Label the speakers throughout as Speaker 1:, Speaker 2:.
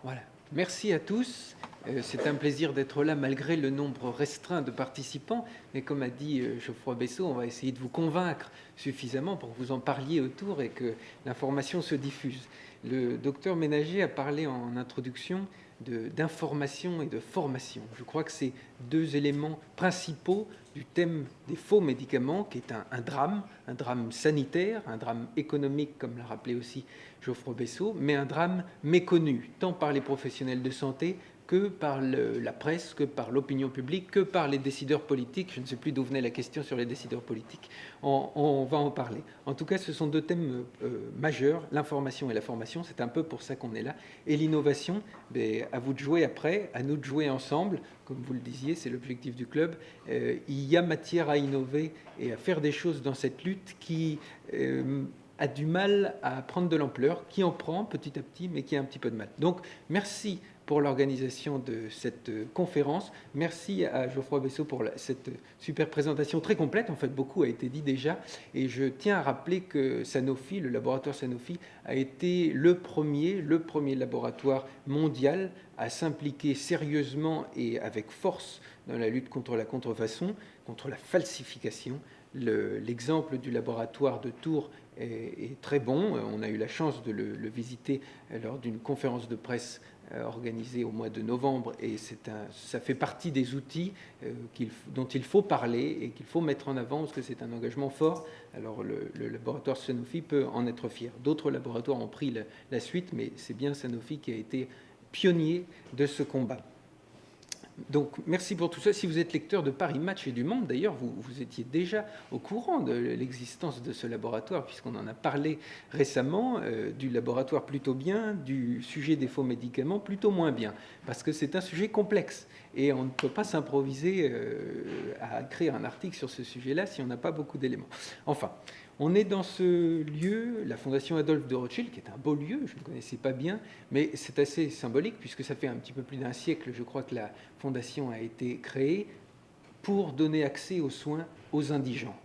Speaker 1: Voilà. Merci à tous. C'est un plaisir d'être là malgré le nombre restreint de participants. Mais comme a dit Geoffroy Bessot, on va essayer de vous convaincre suffisamment pour que vous en parliez autour et que l'information se diffuse. Le docteur Ménager a parlé en introduction d'information et de formation. Je crois que c'est deux éléments principaux du thème des faux médicaments, qui est un drame sanitaire, un drame économique, comme l'a rappelé aussi Geoffroy Bessot, mais un drame méconnu, tant par les professionnels de santé que par la presse, que par l'opinion publique, que par les décideurs politiques. Je ne sais plus d'où venait la question sur les décideurs politiques. On va en parler. En tout cas, ce sont deux thèmes majeurs, l'information et la formation. C'est un peu pour ça qu'on est là. Et l'innovation, à vous de jouer après, à nous de jouer ensemble. Comme vous le disiez, c'est l'objectif du club. Il y a matière à innover et à faire des choses dans cette lutte qui a du mal à prendre de l'ampleur, qui en prend petit à petit, mais qui a un petit peu de mal. Donc, merci pour l'organisation de cette conférence. Merci à Geoffroy Bessot pour cette super présentation très complète. En fait, beaucoup a été dit déjà. Et je tiens à rappeler que Sanofi, le laboratoire Sanofi, a été le premier laboratoire mondial à s'impliquer sérieusement et avec force dans la lutte contre la contrefaçon, contre la falsification. L'exemple du laboratoire de Tours est très bon. On a eu la chance de le visiter lors d'une conférence de presse organisée au mois de novembre, et ça fait partie des outils dont il faut parler et qu'il faut mettre en avant parce que c'est un engagement fort. Alors le laboratoire Sanofi peut en être fier. D'autres laboratoires ont pris la suite, mais c'est bien Sanofi qui a été pionnier de ce combat. Donc, merci pour tout ça. Si vous êtes lecteur de Paris Match et du Monde, d'ailleurs, vous étiez déjà au courant de l'existence de ce laboratoire, puisqu'on en a parlé récemment, du laboratoire plutôt bien, du sujet des faux médicaments plutôt moins bien, parce que c'est un sujet complexe. Et on ne peut pas s'improviser à écrire un article sur ce sujet-là si on n'a pas beaucoup d'éléments. Enfin, on est dans ce lieu, la Fondation Adolphe de Rothschild, qui est un beau lieu, je ne connaissais pas bien, mais c'est assez symbolique, puisque ça fait un petit peu plus d'un siècle, je crois, que la Fondation a été créée pour donner accès aux soins aux indigents.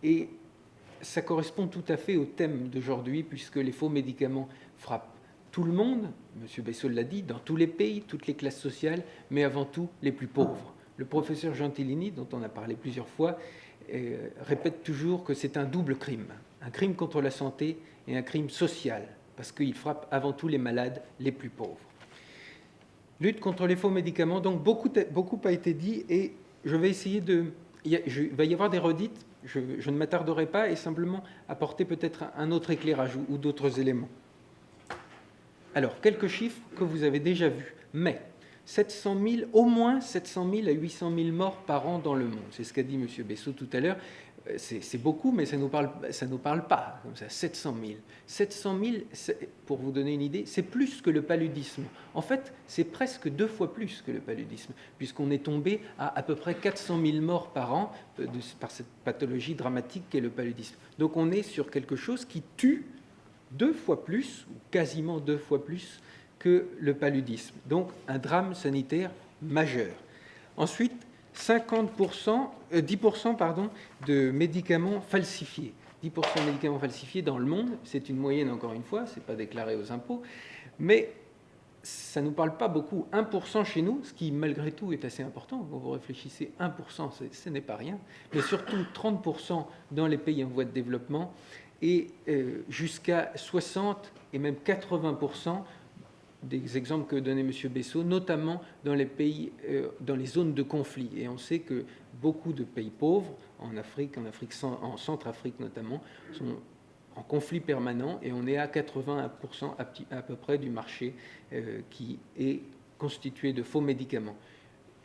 Speaker 1: Et ça correspond tout à fait au thème d'aujourd'hui, puisque les faux médicaments frappent tout le monde, M. Bessot l'a dit, dans tous les pays, toutes les classes sociales, mais avant tout les plus pauvres. Le professeur Gentilini, dont on a parlé plusieurs fois, répète toujours que c'est un double crime, un crime contre la santé et un crime social, parce qu'il frappe avant tout les malades les plus pauvres. Lutte contre les faux médicaments, donc beaucoup a été dit, et je vais essayer il va y avoir des redites, je ne m'attarderai pas, et simplement apporter peut-être un autre éclairage ou d'autres éléments. Alors, quelques chiffres que vous avez déjà vus, mais 700 000, au moins 700 000 à 800 000 morts par an dans le monde. C'est ce qu'a dit M. Bessot tout à l'heure. C'est beaucoup, mais ça ne nous parle pas, comme ça, 700 000. 700 000, pour vous donner une idée, c'est plus que le paludisme. En fait, c'est presque 2 fois plus que le paludisme, puisqu'on est tombé à peu près 400 000 morts par an par cette pathologie dramatique qu'est le paludisme. Donc on est sur quelque chose qui tue 2 fois plus, ou quasiment 2 fois plus, que le paludisme. Donc un drame sanitaire majeur. Ensuite, 10% de médicaments falsifiés. 10% de médicaments falsifiés dans le monde, c'est une moyenne encore une fois, ce n'est pas déclaré aux impôts, mais ça ne nous parle pas beaucoup. 1% chez nous, ce qui malgré tout est assez important. Quand vous réfléchissez, 1%, ce n'est pas rien, mais surtout 30% dans les pays en voie de développement, et jusqu'à 60 et même 80% des exemples que donnait M. Bessot, notamment dans les pays, dans les zones de conflit. Et on sait que beaucoup de pays pauvres, en Centrafrique notamment, sont en conflit permanent, et on est à 80% à peu près du marché qui est constitué de faux médicaments.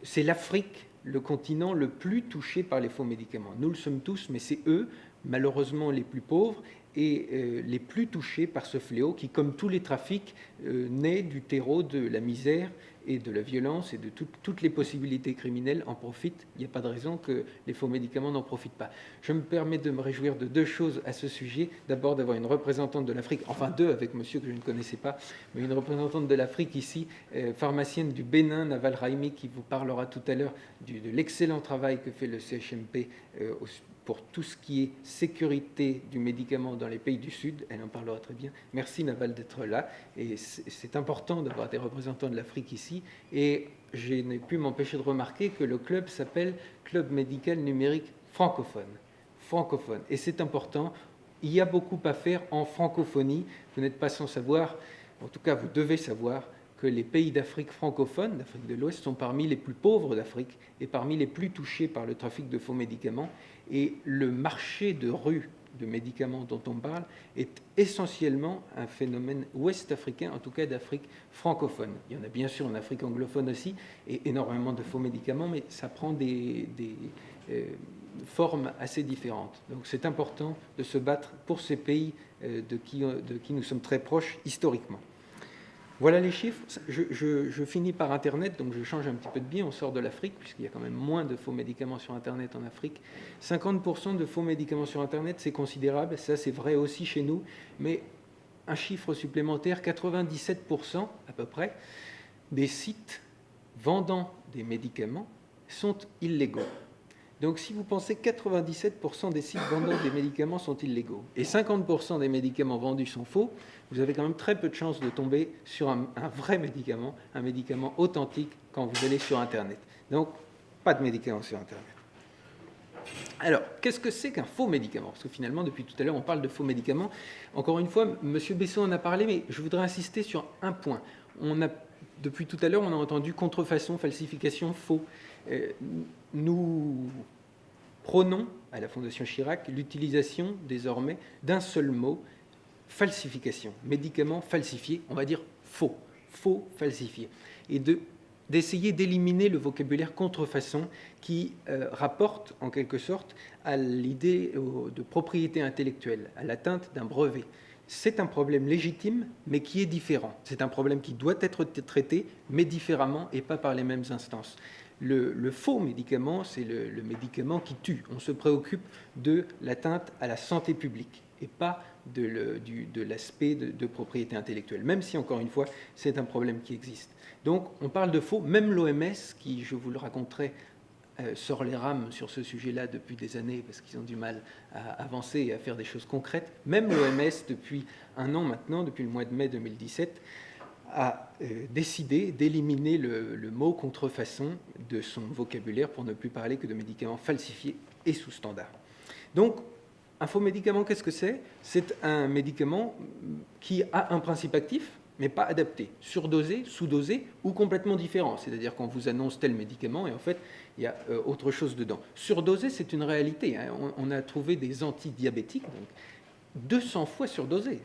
Speaker 1: C'est l'Afrique, le continent le plus touché par les faux médicaments. Nous le sommes tous, mais c'est eux, malheureusement les plus pauvres, et les plus touchés par ce fléau qui, comme tous les trafics, naît du terreau de la misère et de la violence, et de toutes les possibilités criminelles en profitent. Il n'y a pas de raison que les faux médicaments n'en profitent pas. Je me permets de me réjouir de 2 choses à ce sujet. D'abord, d'avoir une représentante de l'Afrique, enfin 2 avec monsieur que je ne connaissais pas, mais une représentante de l'Afrique ici, pharmacienne du Bénin, Naval Raimi, qui vous parlera tout à l'heure de l'excellent travail que fait le CHMP pour tout ce qui est sécurité du médicament dans les pays du Sud. Elle en parlera très bien. Merci Naval d'être là. Et c'est important d'avoir des représentants de l'Afrique ici. Et je n'ai pu m'empêcher de remarquer que le club s'appelle Club médical numérique francophone. Francophone. Et c'est important. Il y a beaucoup à faire en francophonie. Vous n'êtes pas sans savoir, en tout cas vous devez savoir, que les pays d'Afrique francophone, d'Afrique de l'Ouest, sont parmi les plus pauvres d'Afrique et parmi les plus touchés par le trafic de faux médicaments. Et le marché de rue de médicaments dont on parle est essentiellement un phénomène ouest-africain, en tout cas d'Afrique francophone. Il y en a bien sûr en Afrique anglophone aussi, et énormément de faux médicaments, mais ça prend des formes assez différentes. Donc c'est important de se battre pour ces pays de qui nous sommes très proches historiquement. Voilà les chiffres. Je finis par Internet, donc je change un petit peu de biais. On sort de l'Afrique, puisqu'il y a quand même moins de faux médicaments sur Internet en Afrique. 50% de faux médicaments sur Internet, c'est considérable. Ça, c'est vrai aussi chez nous. Mais un chiffre supplémentaire, 97% à peu près des sites vendant des médicaments sont illégaux. Donc si vous pensez que 97% des sites vendant des médicaments sont illégaux et 50% des médicaments vendus sont faux, vous avez quand même très peu de chances de tomber sur un vrai médicament, un médicament authentique quand vous allez sur Internet. Donc, pas de médicaments sur Internet. Alors, qu'est-ce que c'est qu'un faux médicament? Parce que finalement, depuis tout à l'heure, on parle de faux médicaments. Encore une fois, M. Besson en a parlé, mais je voudrais insister sur un point. Depuis tout à l'heure, on a entendu contrefaçon, falsification, faux. Nous prônons à la Fondation Chirac l'utilisation désormais d'un seul mot, falsification, médicaments falsifiés, on va dire faux, faux falsifiés, et d'essayer d'éliminer le vocabulaire contrefaçon qui rapporte en quelque sorte à l'idée de propriété intellectuelle, à l'atteinte d'un brevet. C'est un problème légitime, mais qui est différent. C'est un problème qui doit être traité, mais différemment et pas par les mêmes instances. Le faux médicament, c'est le médicament qui tue. On se préoccupe de l'atteinte à la santé publique et pas de l'aspect de propriété intellectuelle, même si, encore une fois, c'est un problème qui existe. Donc, on parle de faux. Même l'OMS, qui, je vous le raconterai, sort les rames sur ce sujet-là depuis des années, parce qu'ils ont du mal à avancer et à faire des choses concrètes, même l'OMS, depuis un an maintenant, depuis le mois de mai 2017, a décidé d'éliminer le mot contrefaçon de son vocabulaire pour ne plus parler que de médicaments falsifiés et sous standard. Donc, un faux médicament, qu'est-ce que c'est? C'est un médicament qui a un principe actif, mais pas adapté, surdosé, sous-dosé ou complètement différent. C'est-à-dire qu'on vous annonce tel médicament et en fait, il y a autre chose dedans. Surdosé, c'est une réalité. Hein. On a trouvé des antidiabétiques, donc 200 fois surdosés.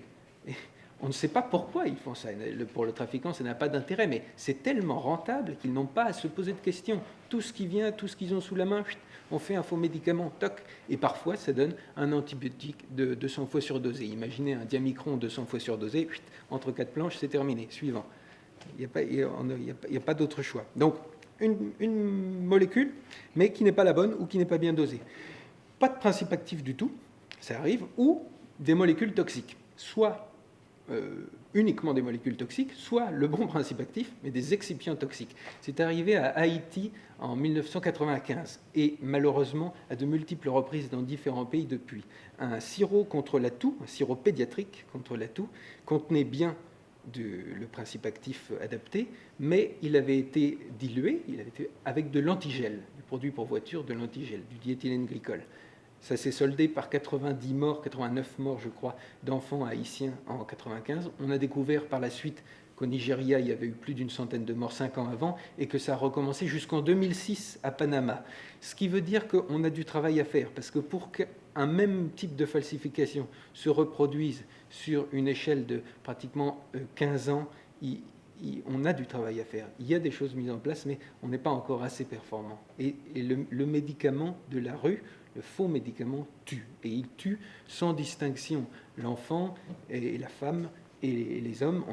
Speaker 1: On ne sait pas pourquoi ils font ça. Pour le trafiquant, ça n'a pas d'intérêt, mais c'est tellement rentable qu'ils n'ont pas à se poser de questions. Tout ce qui vient, tout ce qu'ils ont sous la main, on fait un faux médicament, toc, et parfois ça donne un antibiotique de 200 fois surdosé. Imaginez un diamicron 200 fois surdosé, entre quatre planches, c'est terminé, suivant. Il n'y a pas d'autre choix. Donc, une molécule, mais qui n'est pas la bonne ou qui n'est pas bien dosée. Pas de principe actif du tout, ça arrive, ou des molécules toxiques, soit uniquement des molécules toxiques, soit le bon principe actif, mais des excipients toxiques. C'est arrivé à Haïti en 1995 et malheureusement à de multiples reprises dans différents pays depuis. Un sirop contre la toux, un sirop pédiatrique contre la toux, contenait bien le principe actif adapté, mais il avait été dilué, avec de l'antigel, du produit pour voiture, de l'antigel, du diéthylène glycol. Ça s'est soldé par 90 morts, 89 morts, je crois, d'enfants haïtiens en 1995. On a découvert par la suite qu'au Nigeria, il y avait eu plus d'une centaine de morts 5 ans avant et que ça a recommencé jusqu'en 2006 à Panama. Ce qui veut dire qu'on a du travail à faire, parce que pour qu'un même type de falsification se reproduise sur une échelle de pratiquement 15 ans, on a du travail à faire. Il y a des choses mises en place, mais on n'est pas encore assez performant. Et le médicament de la rue, le faux médicament tue, et il tue sans distinction l'enfant et la femme et les hommes.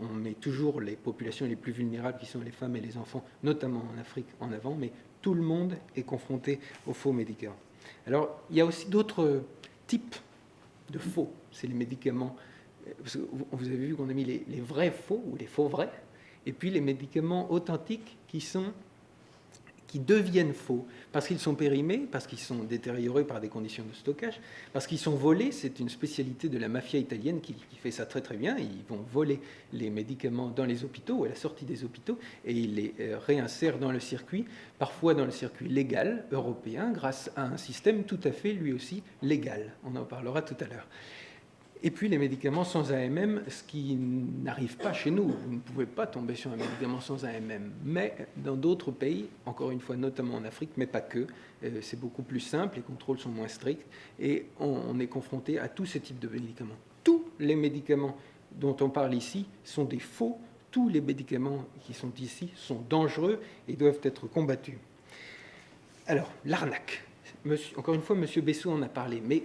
Speaker 1: On met toujours les populations les plus vulnérables, qui sont les femmes et les enfants, notamment en Afrique, en avant, mais tout le monde est confronté aux faux médicaments. Alors, il y a aussi d'autres types de faux. C'est les médicaments, vous avez vu qu'on a mis les vrais faux, ou les faux vrais, et puis les médicaments authentiques qui qui deviennent faux, parce qu'ils sont périmés, parce qu'ils sont détériorés par des conditions de stockage, parce qu'ils sont volés. C'est une spécialité de la mafia italienne qui fait ça très très bien. Ils vont voler les médicaments dans les hôpitaux ou à la sortie des hôpitaux et ils les réinsèrent dans le circuit, parfois dans le circuit légal européen, grâce à un système tout à fait lui aussi légal. On en parlera tout à l'heure. Et puis les médicaments sans AMM, ce qui n'arrive pas chez nous. Vous ne pouvez pas tomber sur un médicament sans AMM. Mais dans d'autres pays, encore une fois, notamment en Afrique, mais pas que, c'est beaucoup plus simple, les contrôles sont moins stricts, et on est confronté à tous ces types de médicaments. Tous les médicaments dont on parle ici sont des faux. Tous les médicaments qui sont ici sont dangereux et doivent être combattus. Alors, l'arnaque. Encore une fois, M. Bessot en a parlé, mais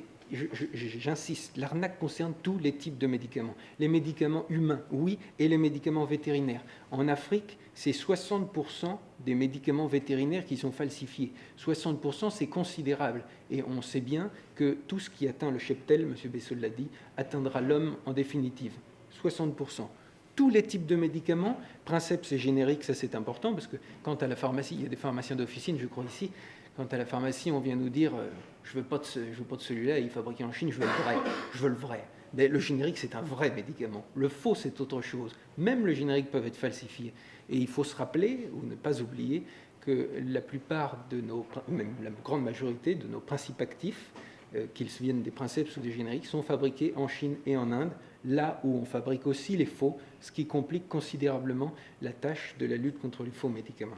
Speaker 1: j'insiste, l'arnaque concerne tous les types de médicaments. Les médicaments humains, oui, et les médicaments vétérinaires. En Afrique, c'est 60% des médicaments vétérinaires qui sont falsifiés. 60%, c'est considérable. Et on sait bien que tout ce qui atteint le cheptel, M. Bessot l'a dit, atteindra l'homme en définitive. 60%. Tous les types de médicaments, princeps et génériques, ça c'est important, parce que quant à la pharmacie, il y a des pharmaciens d'officine, je crois ici, quant à la pharmacie, on vient nous dire je veux pas de celui-là, il est fabriqué en Chine, je veux le vrai. Mais le générique, c'est un vrai médicament. Le faux, c'est autre chose. Même le générique peuvent être falsifiés. Et il faut se rappeler, ou ne pas oublier, que la plupart de même la grande majorité de nos principes actifs, qu'ils viennent des princeps ou des génériques, sont fabriqués en Chine et en Inde, là où on fabrique aussi les faux, ce qui complique considérablement la tâche de la lutte contre les faux médicaments.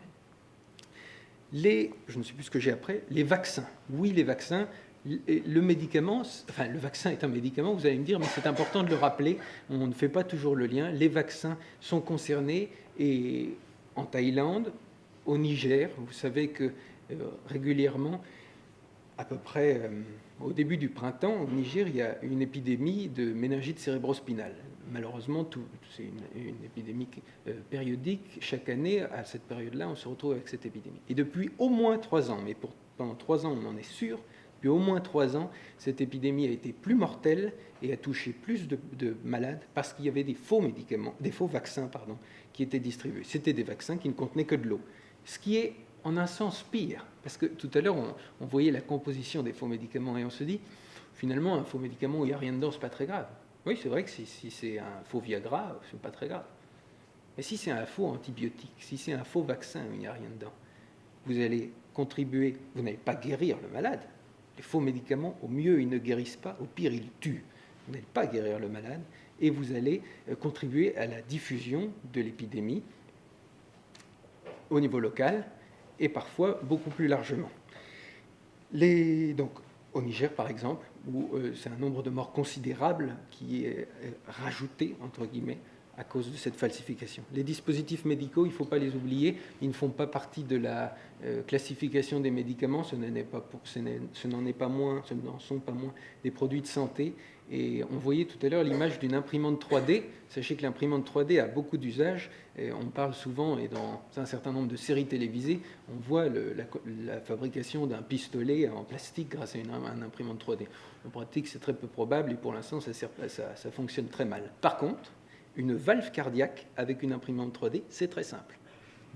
Speaker 1: Je ne sais plus ce que j'ai après, les vaccins. Oui, les vaccins, le vaccin est un médicament, vous allez me dire, mais c'est important de le rappeler, on ne fait pas toujours le lien. Les vaccins sont concernés et en Thaïlande, au Niger, vous savez que régulièrement, à peu près au début du printemps, au Niger, il y a une épidémie de méningite cérébrospinale. Malheureusement, c'est une épidémie périodique. Chaque année, à cette période-là, on se retrouve avec cette épidémie. Et depuis au moins 3 ans, mais pendant 3 ans, on en est sûr, depuis au moins 3 ans, cette épidémie a été plus mortelle et a touché plus de malades parce qu'il y avait des faux médicaments, des faux vaccins, qui étaient distribués. C'était des vaccins qui ne contenaient que de l'eau. Ce qui est en un sens pire, parce que tout à l'heure, on voyait la composition des faux médicaments et on se dit, finalement, un faux médicament où il n'y a rien dedans, ce n'est pas très grave. Oui, c'est vrai que si c'est un faux Viagra, ce n'est pas très grave. Mais si c'est un faux antibiotique, si c'est un faux vaccin où il n'y a rien dedans, vous allez contribuer, vous n'allez pas guérir le malade. Les faux médicaments, au mieux, ils ne guérissent pas, au pire, ils tuent. Vous n'allez pas guérir le malade et vous allez contribuer à la diffusion de l'épidémie au niveau local et parfois beaucoup plus largement. Donc, au Niger, par exemple, où c'est un nombre de morts considérable qui est rajouté, entre guillemets, à cause de cette falsification. Les dispositifs médicaux, il ne faut pas les oublier, ils ne font pas partie de la classification des médicaments, ce n'en sont pas moins des produits de santé. Et on voyait tout à l'heure l'image d'une imprimante 3D. Sachez que l'imprimante 3D a beaucoup d'usages. On parle souvent, et dans un certain nombre de séries télévisées, on voit la fabrication d'un pistolet en plastique grâce à une imprimante 3D. En pratique, c'est très peu probable et pour l'instant, ça fonctionne très mal. Par contre, une valve cardiaque avec une imprimante 3D, c'est très simple.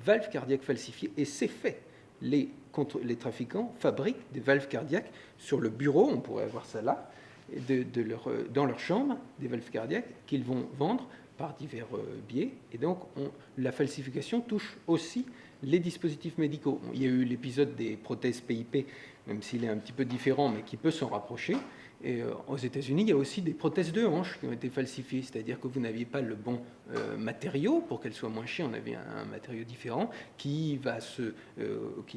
Speaker 1: Valve cardiaque falsifiée, et c'est fait. Les trafiquants fabriquent des valves cardiaques sur le bureau, on pourrait avoir ça là, dans leur chambre, des valves cardiaques qu'ils vont vendre par divers biais. Et donc, la falsification touche aussi les dispositifs médicaux. Il y a eu l'épisode des prothèses PIP, même s'il est un petit peu différent, mais qui peut s'en rapprocher. Et aux États-Unis, il y a aussi des prothèses de hanche qui ont été falsifiées, c'est-à-dire que vous n'aviez pas le bon matériau pour qu'elles soient moins chères. On avait un matériau différent qui va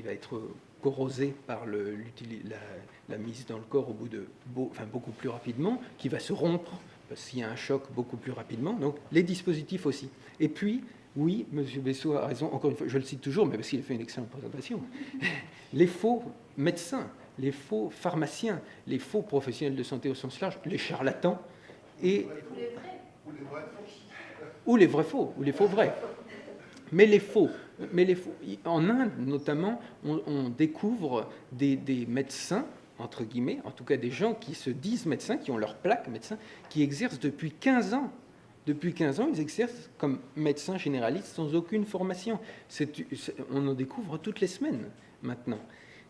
Speaker 1: être corrosé par la mise dans le corps au bout de beaucoup plus rapidement, qui va se rompre s'il y a un choc beaucoup plus rapidement. Donc les dispositifs aussi. Et puis, oui, M. Bessot a raison, encore une fois, je le cite toujours, mais parce qu'il a fait une excellente présentation, les faux médecins, les faux pharmaciens, les faux professionnels de santé au sens large, les charlatans, ou les vrais faux, ou les faux vrais. Mais les faux, en Inde notamment, on découvre des médecins, entre guillemets, en tout cas des gens qui se disent médecins, qui ont leur plaque médecin, qui exercent depuis 15 ans Depuis 15 ans, ils exercent comme médecins généralistes sans aucune formation. On en découvre toutes les semaines maintenant.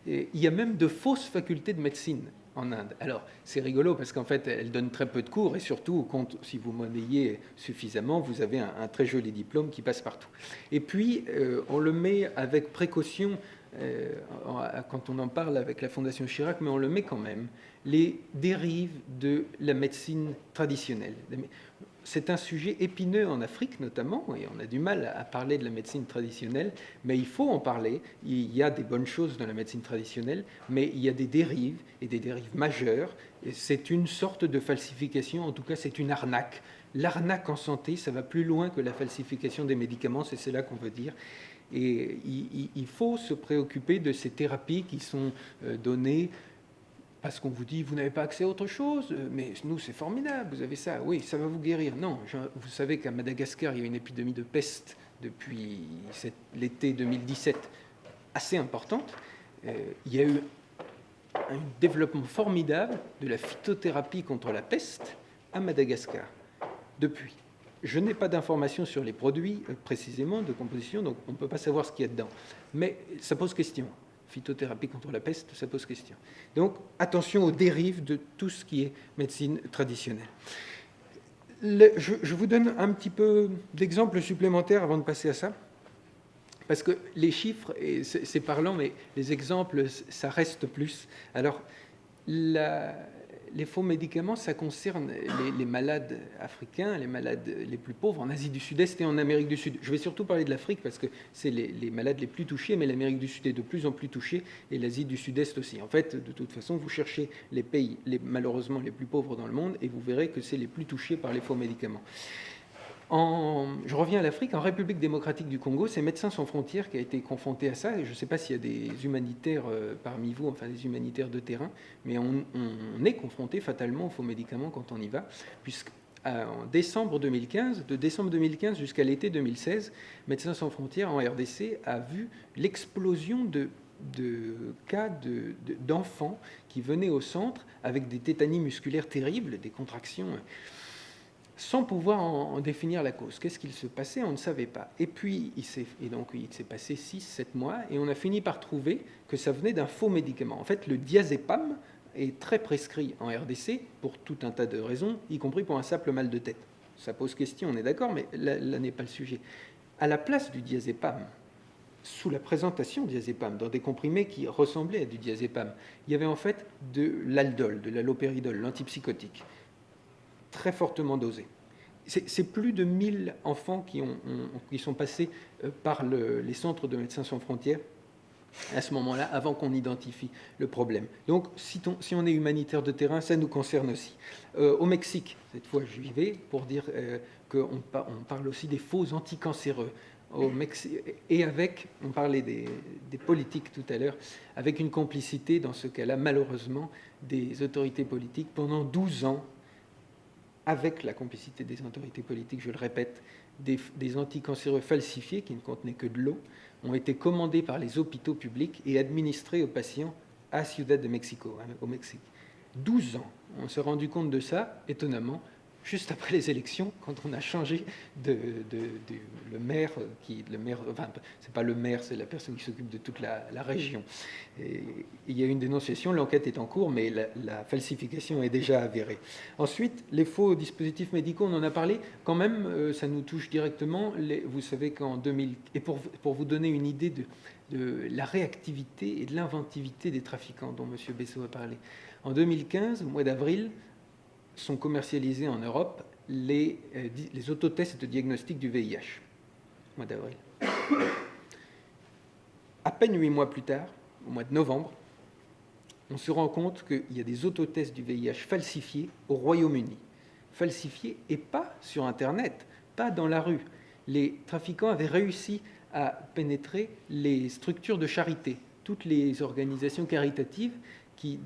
Speaker 1: Et il y a même de fausses facultés de médecine en Inde. Alors, c'est rigolo parce qu'en fait, elles donnent très peu de cours et surtout, si vous monnayez suffisamment, vous avez un très joli diplôme qui passe partout. Et puis, on le met avec précaution quand on en parle avec la Fondation Chirac, mais on le met quand même, les dérives de la médecine traditionnelle. C'est un sujet épineux en Afrique notamment, et on a du mal à parler de la médecine traditionnelle, mais il faut en parler. Il y a des bonnes choses dans la médecine traditionnelle, mais il y a des dérives, et des dérives majeures. C'est une sorte de falsification, en tout cas c'est une arnaque. L'arnaque en santé, ça va plus loin que la falsification des médicaments, c'est là qu'on veut dire. Et il faut se préoccuper de ces thérapies qui sont données parce qu'on vous dit, vous n'avez pas accès à autre chose, mais nous, c'est formidable, vous avez ça, oui, ça va vous guérir. Non, vous savez qu'à Madagascar, il y a une épidémie de peste depuis l'été 2017 assez importante. Il y a eu un développement formidable de la phytothérapie contre la peste à Madagascar depuis. Je n'ai pas d'informations sur les produits précisément de composition, donc on ne peut pas savoir ce qu'il y a dedans. Mais ça pose question. Phytothérapie contre la peste, ça pose question. Donc, attention aux dérives de tout ce qui est médecine traditionnelle. Je vous donne un petit peu d'exemples supplémentaires avant de passer à ça, parce que les chiffres, c'est parlant, mais les exemples, ça reste plus. Alors, les faux médicaments, ça concerne les malades africains, les malades les plus pauvres en Asie du Sud-Est et en Amérique du Sud. Je vais surtout parler de l'Afrique parce que c'est les malades les plus touchés, mais l'Amérique du Sud est de plus en plus touchée et l'Asie du Sud-Est aussi. En fait, de toute façon, vous cherchez les pays malheureusement les plus pauvres dans le monde et vous verrez que c'est les plus touchés par les faux médicaments. Je reviens à l'Afrique. En République démocratique du Congo, c'est Médecins sans frontières qui a été confronté à ça. Et je ne sais pas s'il y a des humanitaires parmi vous, enfin des humanitaires de terrain, mais on est confronté fatalement aux faux médicaments quand on y va, puisqu'en décembre 2015, de décembre 2015 jusqu'à l'été 2016, Médecins sans frontières en RDC a vu l'explosion de cas d'enfants qui venaient au centre avec des tétanies musculaires terribles, des contractions sans pouvoir en définir la cause. Qu'est-ce qu'il se passait? On ne savait pas. Et puis, il s'est passé 6-7 mois, et on a fini par trouver que ça venait d'un faux médicament. En fait, le diazépam est très prescrit en RDC pour tout un tas de raisons, y compris pour un simple mal de tête. Ça pose question, on est d'accord, mais là n'est pas le sujet. À la place du diazépam, sous la présentation diazépam, dans des comprimés qui ressemblaient à du diazépam, il y avait en fait de l'aldol, de l'halopéridol, l'antipsychotique, très fortement dosé. C'est plus de 1000 enfants qui sont passés par les centres de Médecins sans frontières à ce moment-là, avant qu'on identifie le problème. Donc, si on est humanitaire de terrain, ça nous concerne aussi. Au Mexique, cette fois, je vivais pour dire qu'on parle aussi des faux anticancéreux. Au Mexique, et on parlait des politiques tout à l'heure, avec une complicité, dans ce cas-là, malheureusement, des autorités politiques pendant 12 ans, avec la complicité des autorités politiques, je le répète, des anticancéreux falsifiés qui ne contenaient que de l'eau ont été commandés par les hôpitaux publics et administrés aux patients à Ciudad de Mexico, au Mexique. 12 ans. On s'est rendu compte de ça, étonnamment, juste après les élections, quand on a changé le maire, enfin, c'est pas le maire, c'est la personne qui s'occupe de toute la région. Et il y a eu une dénonciation, l'enquête est en cours, mais la falsification est déjà avérée. Ensuite, les faux dispositifs médicaux, on en a parlé, quand même, ça nous touche directement. Vous savez qu'en 2000, et pour vous donner une idée de la réactivité et de l'inventivité des trafiquants dont M. Bessot a parlé, en 2015, au mois d'avril, sont commercialisés en Europe les autotests de diagnostic du VIH, au mois d'avril. À peine 8 mois plus tard, au mois de novembre, on se rend compte qu'il y a des autotests du VIH falsifiés au Royaume-Uni. Falsifiés et pas sur Internet, pas dans la rue. Les trafiquants avaient réussi à pénétrer les structures de charité, toutes les organisations caritatives qui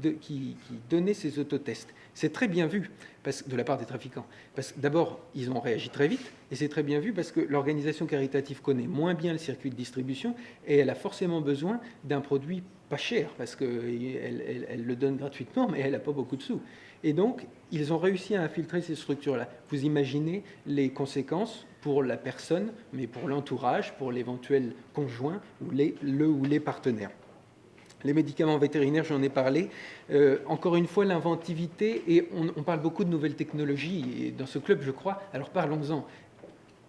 Speaker 1: donnaient ces autotests. C'est très bien vu de la part des trafiquants. Parce que d'abord, ils ont réagi très vite, et c'est très bien vu parce que l'organisation caritative connaît moins bien le circuit de distribution, et elle a forcément besoin d'un produit pas cher, parce qu'elle le donne gratuitement, mais elle n'a pas beaucoup de sous. Et donc, ils ont réussi à infiltrer ces structures-là. Vous imaginez les conséquences pour la personne, mais pour l'entourage, pour l'éventuel conjoint ou les partenaires. Les médicaments vétérinaires, j'en ai parlé. Encore une fois, l'inventivité, et on parle beaucoup de nouvelles technologies, et dans ce club, je crois, alors parlons-en.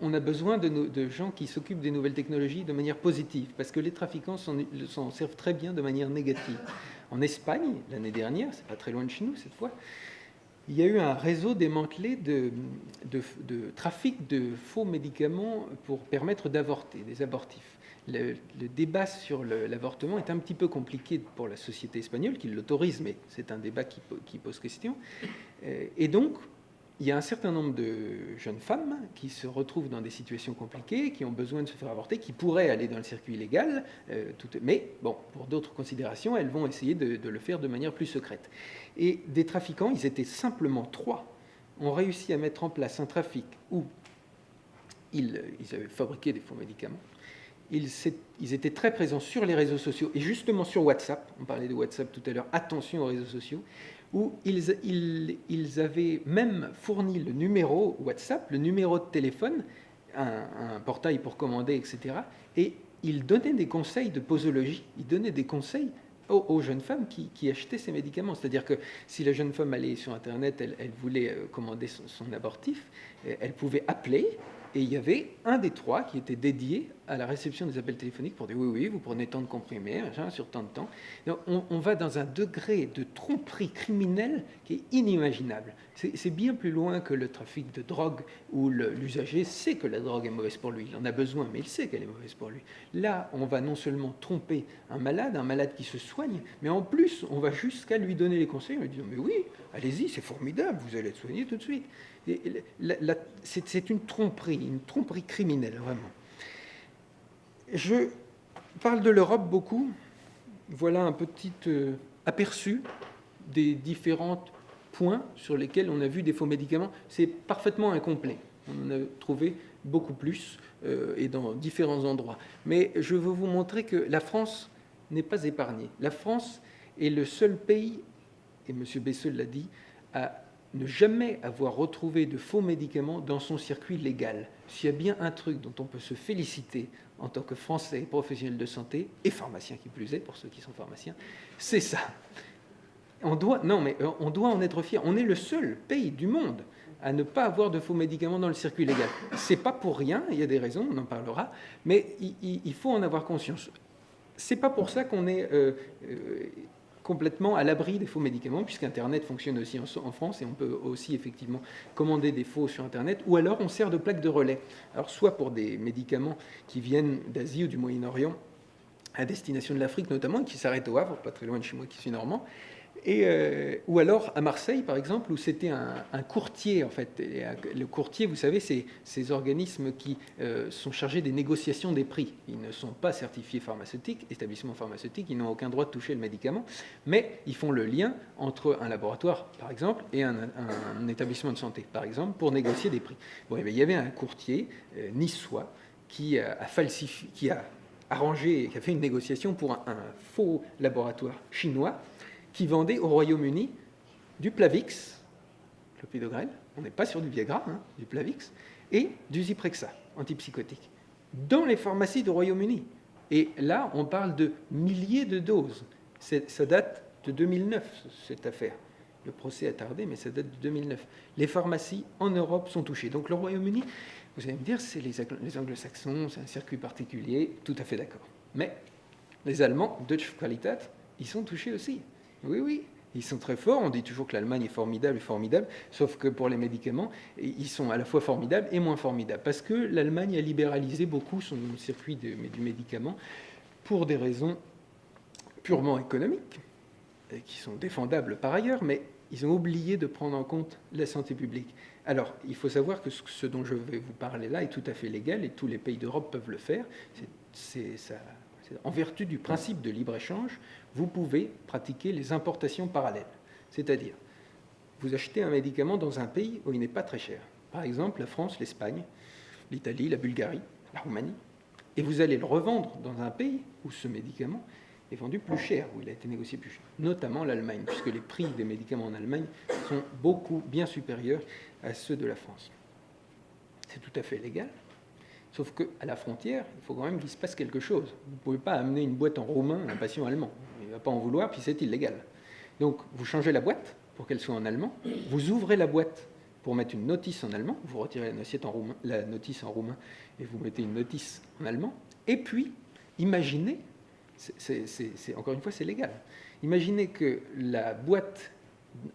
Speaker 1: On a besoin de gens qui s'occupent des nouvelles technologies de manière positive, parce que les trafiquants s'en servent très bien de manière négative. En Espagne, l'année dernière, c'est pas très loin de chez nous cette fois, il y a eu un réseau démantelé de trafic de faux médicaments pour permettre d'avorter, des abortifs. Le débat sur l'avortement est un petit peu compliqué pour la société espagnole qui l'autorise, mais c'est un débat qui pose question. Et donc, il y a un certain nombre de jeunes femmes qui se retrouvent dans des situations compliquées, qui ont besoin de se faire avorter, qui pourraient aller dans le circuit légal, mais bon, pour d'autres considérations, elles vont essayer de le faire de manière plus secrète. Et des trafiquants, ils étaient simplement 3, ont réussi à mettre en place un trafic où ils avaient fabriqué des faux médicaments. Ils étaient très présents sur les réseaux sociaux, et justement sur WhatsApp, on parlait de WhatsApp tout à l'heure, attention aux réseaux sociaux, où ils avaient même fourni le numéro WhatsApp, le numéro de téléphone, un portail pour commander, etc. Et ils donnaient des conseils de posologie, ils donnaient des conseils aux jeunes femmes qui achetaient ces médicaments. C'est-à-dire que si la jeune femme allait sur Internet, elle voulait commander son abortif, elle pouvait appeler, et il y avait un des 3 qui était dédié à la réception des appels téléphoniques pour dire oui, vous prenez tant de comprimés, machin, sur tant de temps. Donc on va dans un degré de tromperie criminelle qui est inimaginable. C'est bien plus loin que le trafic de drogue où l'usager sait que la drogue est mauvaise pour lui. Il en a besoin, mais il sait qu'elle est mauvaise pour lui. Là, on va non seulement tromper un malade qui se soigne, mais en plus, on va jusqu'à lui donner les conseils en lui disant « Mais oui, allez-y, c'est formidable, vous allez être soigné tout de suite ». C'est une tromperie criminelle, vraiment. Je parle de l'Europe beaucoup. Voilà un petit aperçu des différents points sur lesquels on a vu des faux médicaments. C'est parfaitement incomplet. On en a trouvé beaucoup plus et dans différents endroits. Mais je veux vous montrer que la France n'est pas épargnée. La France est le seul pays, et M. Bessel l'a dit, à ne jamais avoir retrouvé de faux médicaments dans son circuit légal. S'il y a bien un truc dont on peut se féliciter en tant que Français professionnel de santé, et pharmacien qui plus est, pour ceux qui sont pharmaciens, c'est ça. On doit en être fier. On est le seul pays du monde à ne pas avoir de faux médicaments dans le circuit légal. C'est pas pour rien, il y a des raisons, on en parlera, mais il faut en avoir conscience. C'est pas pour ça qu'on est complètement à l'abri des faux médicaments, puisqu'Internet fonctionne aussi en France, et on peut aussi effectivement commander des faux sur Internet, ou alors on sert de plaque de relais. Alors soit pour des médicaments qui viennent d'Asie ou du Moyen-Orient, à destination de l'Afrique notamment, qui s'arrêtent au Havre, pas très loin de chez moi qui suis normand, ou alors à Marseille, par exemple, où c'était un courtier, en fait. Et le courtier, vous savez, c'est ces organismes qui sont chargés des négociations des prix. Ils ne sont pas certifiés pharmaceutiques, établissements pharmaceutiques, ils n'ont aucun droit de toucher le médicament, mais ils font le lien entre un laboratoire, par exemple, et un établissement de santé, par exemple, pour négocier des prix. Bon, il y avait un courtier niçois qui a falsifié, qui a arrangé, qui a fait une négociation pour un faux laboratoire chinois qui vendait au Royaume-Uni du Plavix, clopidogrel, on n'est pas sur du Viagra, du Plavix, et du Zyprexa, antipsychotique, dans les pharmacies du Royaume-Uni. Et là, on parle de milliers de doses. Ça date de 2009, cette affaire. Le procès a tardé, mais ça date de 2009. Les pharmacies en Europe sont touchées. Donc le Royaume-Uni, vous allez me dire, c'est les anglo-saxons, c'est un circuit particulier, tout à fait d'accord. Mais les Allemands, Deutsche Qualität, ils sont touchés aussi. Oui, ils sont très forts. On dit toujours que l'Allemagne est formidable, sauf que pour les médicaments, ils sont à la fois formidables et moins formidables, parce que l'Allemagne a libéralisé beaucoup son circuit du médicament pour des raisons purement économiques, qui sont défendables par ailleurs, mais ils ont oublié de prendre en compte la santé publique. Alors, il faut savoir que ce dont je vais vous parler là est tout à fait légal, et tous les pays d'Europe peuvent le faire. En vertu du principe de libre-échange, vous pouvez pratiquer les importations parallèles. C'est-à-dire, vous achetez un médicament dans un pays où il n'est pas très cher. Par exemple, la France, l'Espagne, l'Italie, la Bulgarie, la Roumanie. Et vous allez le revendre dans un pays où ce médicament est vendu plus cher, où il a été négocié plus cher, notamment l'Allemagne, puisque les prix des médicaments en Allemagne sont bien supérieurs à ceux de la France. C'est tout à fait légal, sauf qu'à la frontière, il faut quand même qu'il se passe quelque chose. Vous ne pouvez pas amener une boîte en roumain à un patient allemand. Il ne va pas en vouloir, puis c'est illégal. Donc, vous changez la boîte pour qu'elle soit en allemand, vous ouvrez la boîte pour mettre une notice en allemand, vous retirez la notice en roumain et vous mettez une notice en allemand, et puis, imaginez, encore une fois, c'est légal, imaginez que la boîte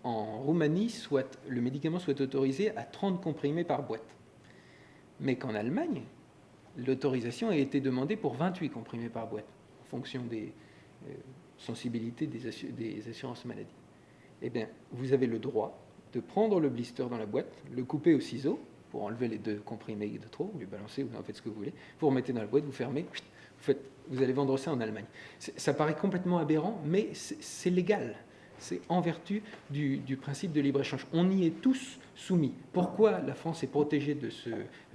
Speaker 1: en Roumanie, le médicament soit autorisé à 30 comprimés par boîte, mais qu'en Allemagne, l'autorisation a été demandée pour 28 comprimés par boîte, en fonction des sensibilités des assurances maladie. Eh bien, vous avez le droit de prendre le blister dans la boîte, le couper au ciseau pour enlever les 2 comprimés de trop, vous les balancez, vous en faites ce que vous voulez, vous remettez dans la boîte, vous fermez, vous allez vendre ça en Allemagne. Ça paraît complètement aberrant, mais c'est légal. C'est en vertu du principe de libre-échange. On y est tous soumis. Pourquoi la France est protégée de ce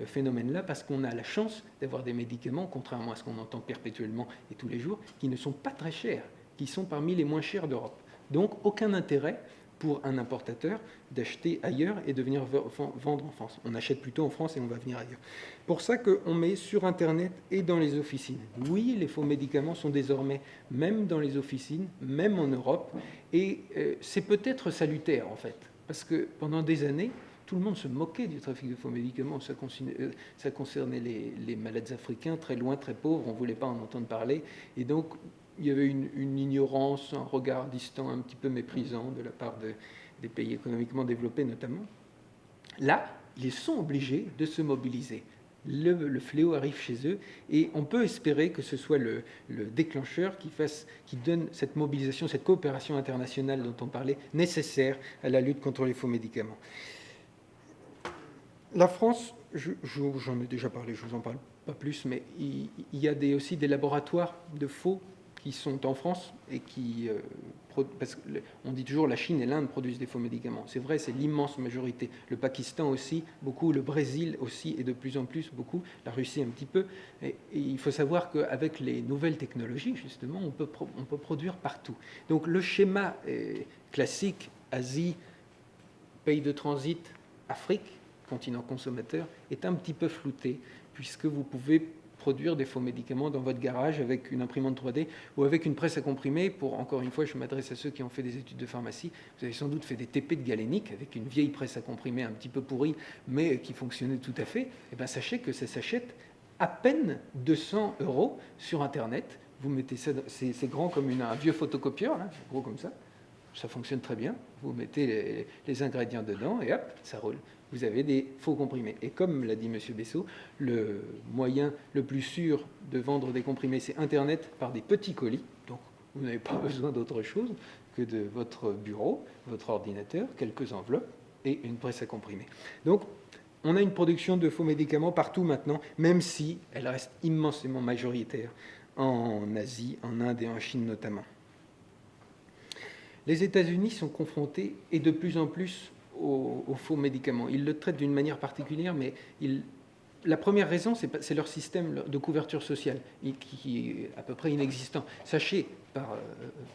Speaker 1: phénomène-là? Parce qu'on a la chance d'avoir des médicaments, contrairement à ce qu'on entend perpétuellement et tous les jours, qui ne sont pas très chers, qui sont parmi les moins chers d'Europe. Donc, aucun intérêt pour un importateur d'acheter ailleurs et de venir vendre en France. On achète plutôt en France et on va venir ailleurs. Pour ça qu'on met sur Internet et dans les officines. Oui, les faux médicaments sont désormais même dans les officines, même en Europe, et c'est peut-être salutaire en fait, parce que pendant des années, tout le monde se moquait du trafic de faux médicaments. Ça concernait les malades africains, très loin, très pauvres, on ne voulait pas en entendre parler, et donc il y avait une ignorance, un regard distant, un petit peu méprisant de la part des pays économiquement développés notamment. Là, ils sont obligés de se mobiliser. Le fléau arrive chez eux et on peut espérer que ce soit le déclencheur qui donne cette mobilisation, cette coopération internationale dont on parlait, nécessaire à la lutte contre les faux médicaments. La France, j'en ai déjà parlé, je ne vous en parle pas plus, mais il y a aussi des laboratoires de faux qui sont en France et qui... parce qu'on dit toujours la Chine et l'Inde produisent des faux médicaments. C'est vrai, c'est l'immense majorité. Le Pakistan aussi, beaucoup. Le Brésil aussi, et de plus en plus, beaucoup. La Russie un petit peu. Et il faut savoir qu'avec les nouvelles technologies, justement, on peut produire partout. Donc le schéma classique, Asie, pays de transit, Afrique, continent consommateur, est un petit peu flouté, puisque vous pouvez produire des faux médicaments dans votre garage avec une imprimante 3D ou avec une presse à comprimer. Encore une fois, je m'adresse à ceux qui ont fait des études de pharmacie. Vous avez sans doute fait des TP de galénique avec une vieille presse à comprimer un petit peu pourrie, mais qui fonctionnait tout à fait. Et bien, sachez que ça s'achète à peine 200 € sur Internet. Vous mettez ça, c'est grand comme un vieux photocopieur, là, gros comme ça. Ça fonctionne très bien. Vous mettez les ingrédients dedans et hop, ça roule. Vous avez des faux comprimés. Et comme l'a dit M. Bessot, le moyen le plus sûr de vendre des comprimés, c'est Internet par des petits colis. Donc, vous n'avez pas besoin d'autre chose que de votre bureau, votre ordinateur, quelques enveloppes et une presse à comprimer. Donc, on a une production de faux médicaments partout maintenant, même si elle reste immensément majoritaire en Asie, en Inde et en Chine notamment. Les États-Unis sont confrontés, et de plus en plus, aux faux médicaments. Ils le traitent d'une manière particulière, mais la première raison, c'est leur système de couverture sociale, qui est à peu près inexistant. Sachez,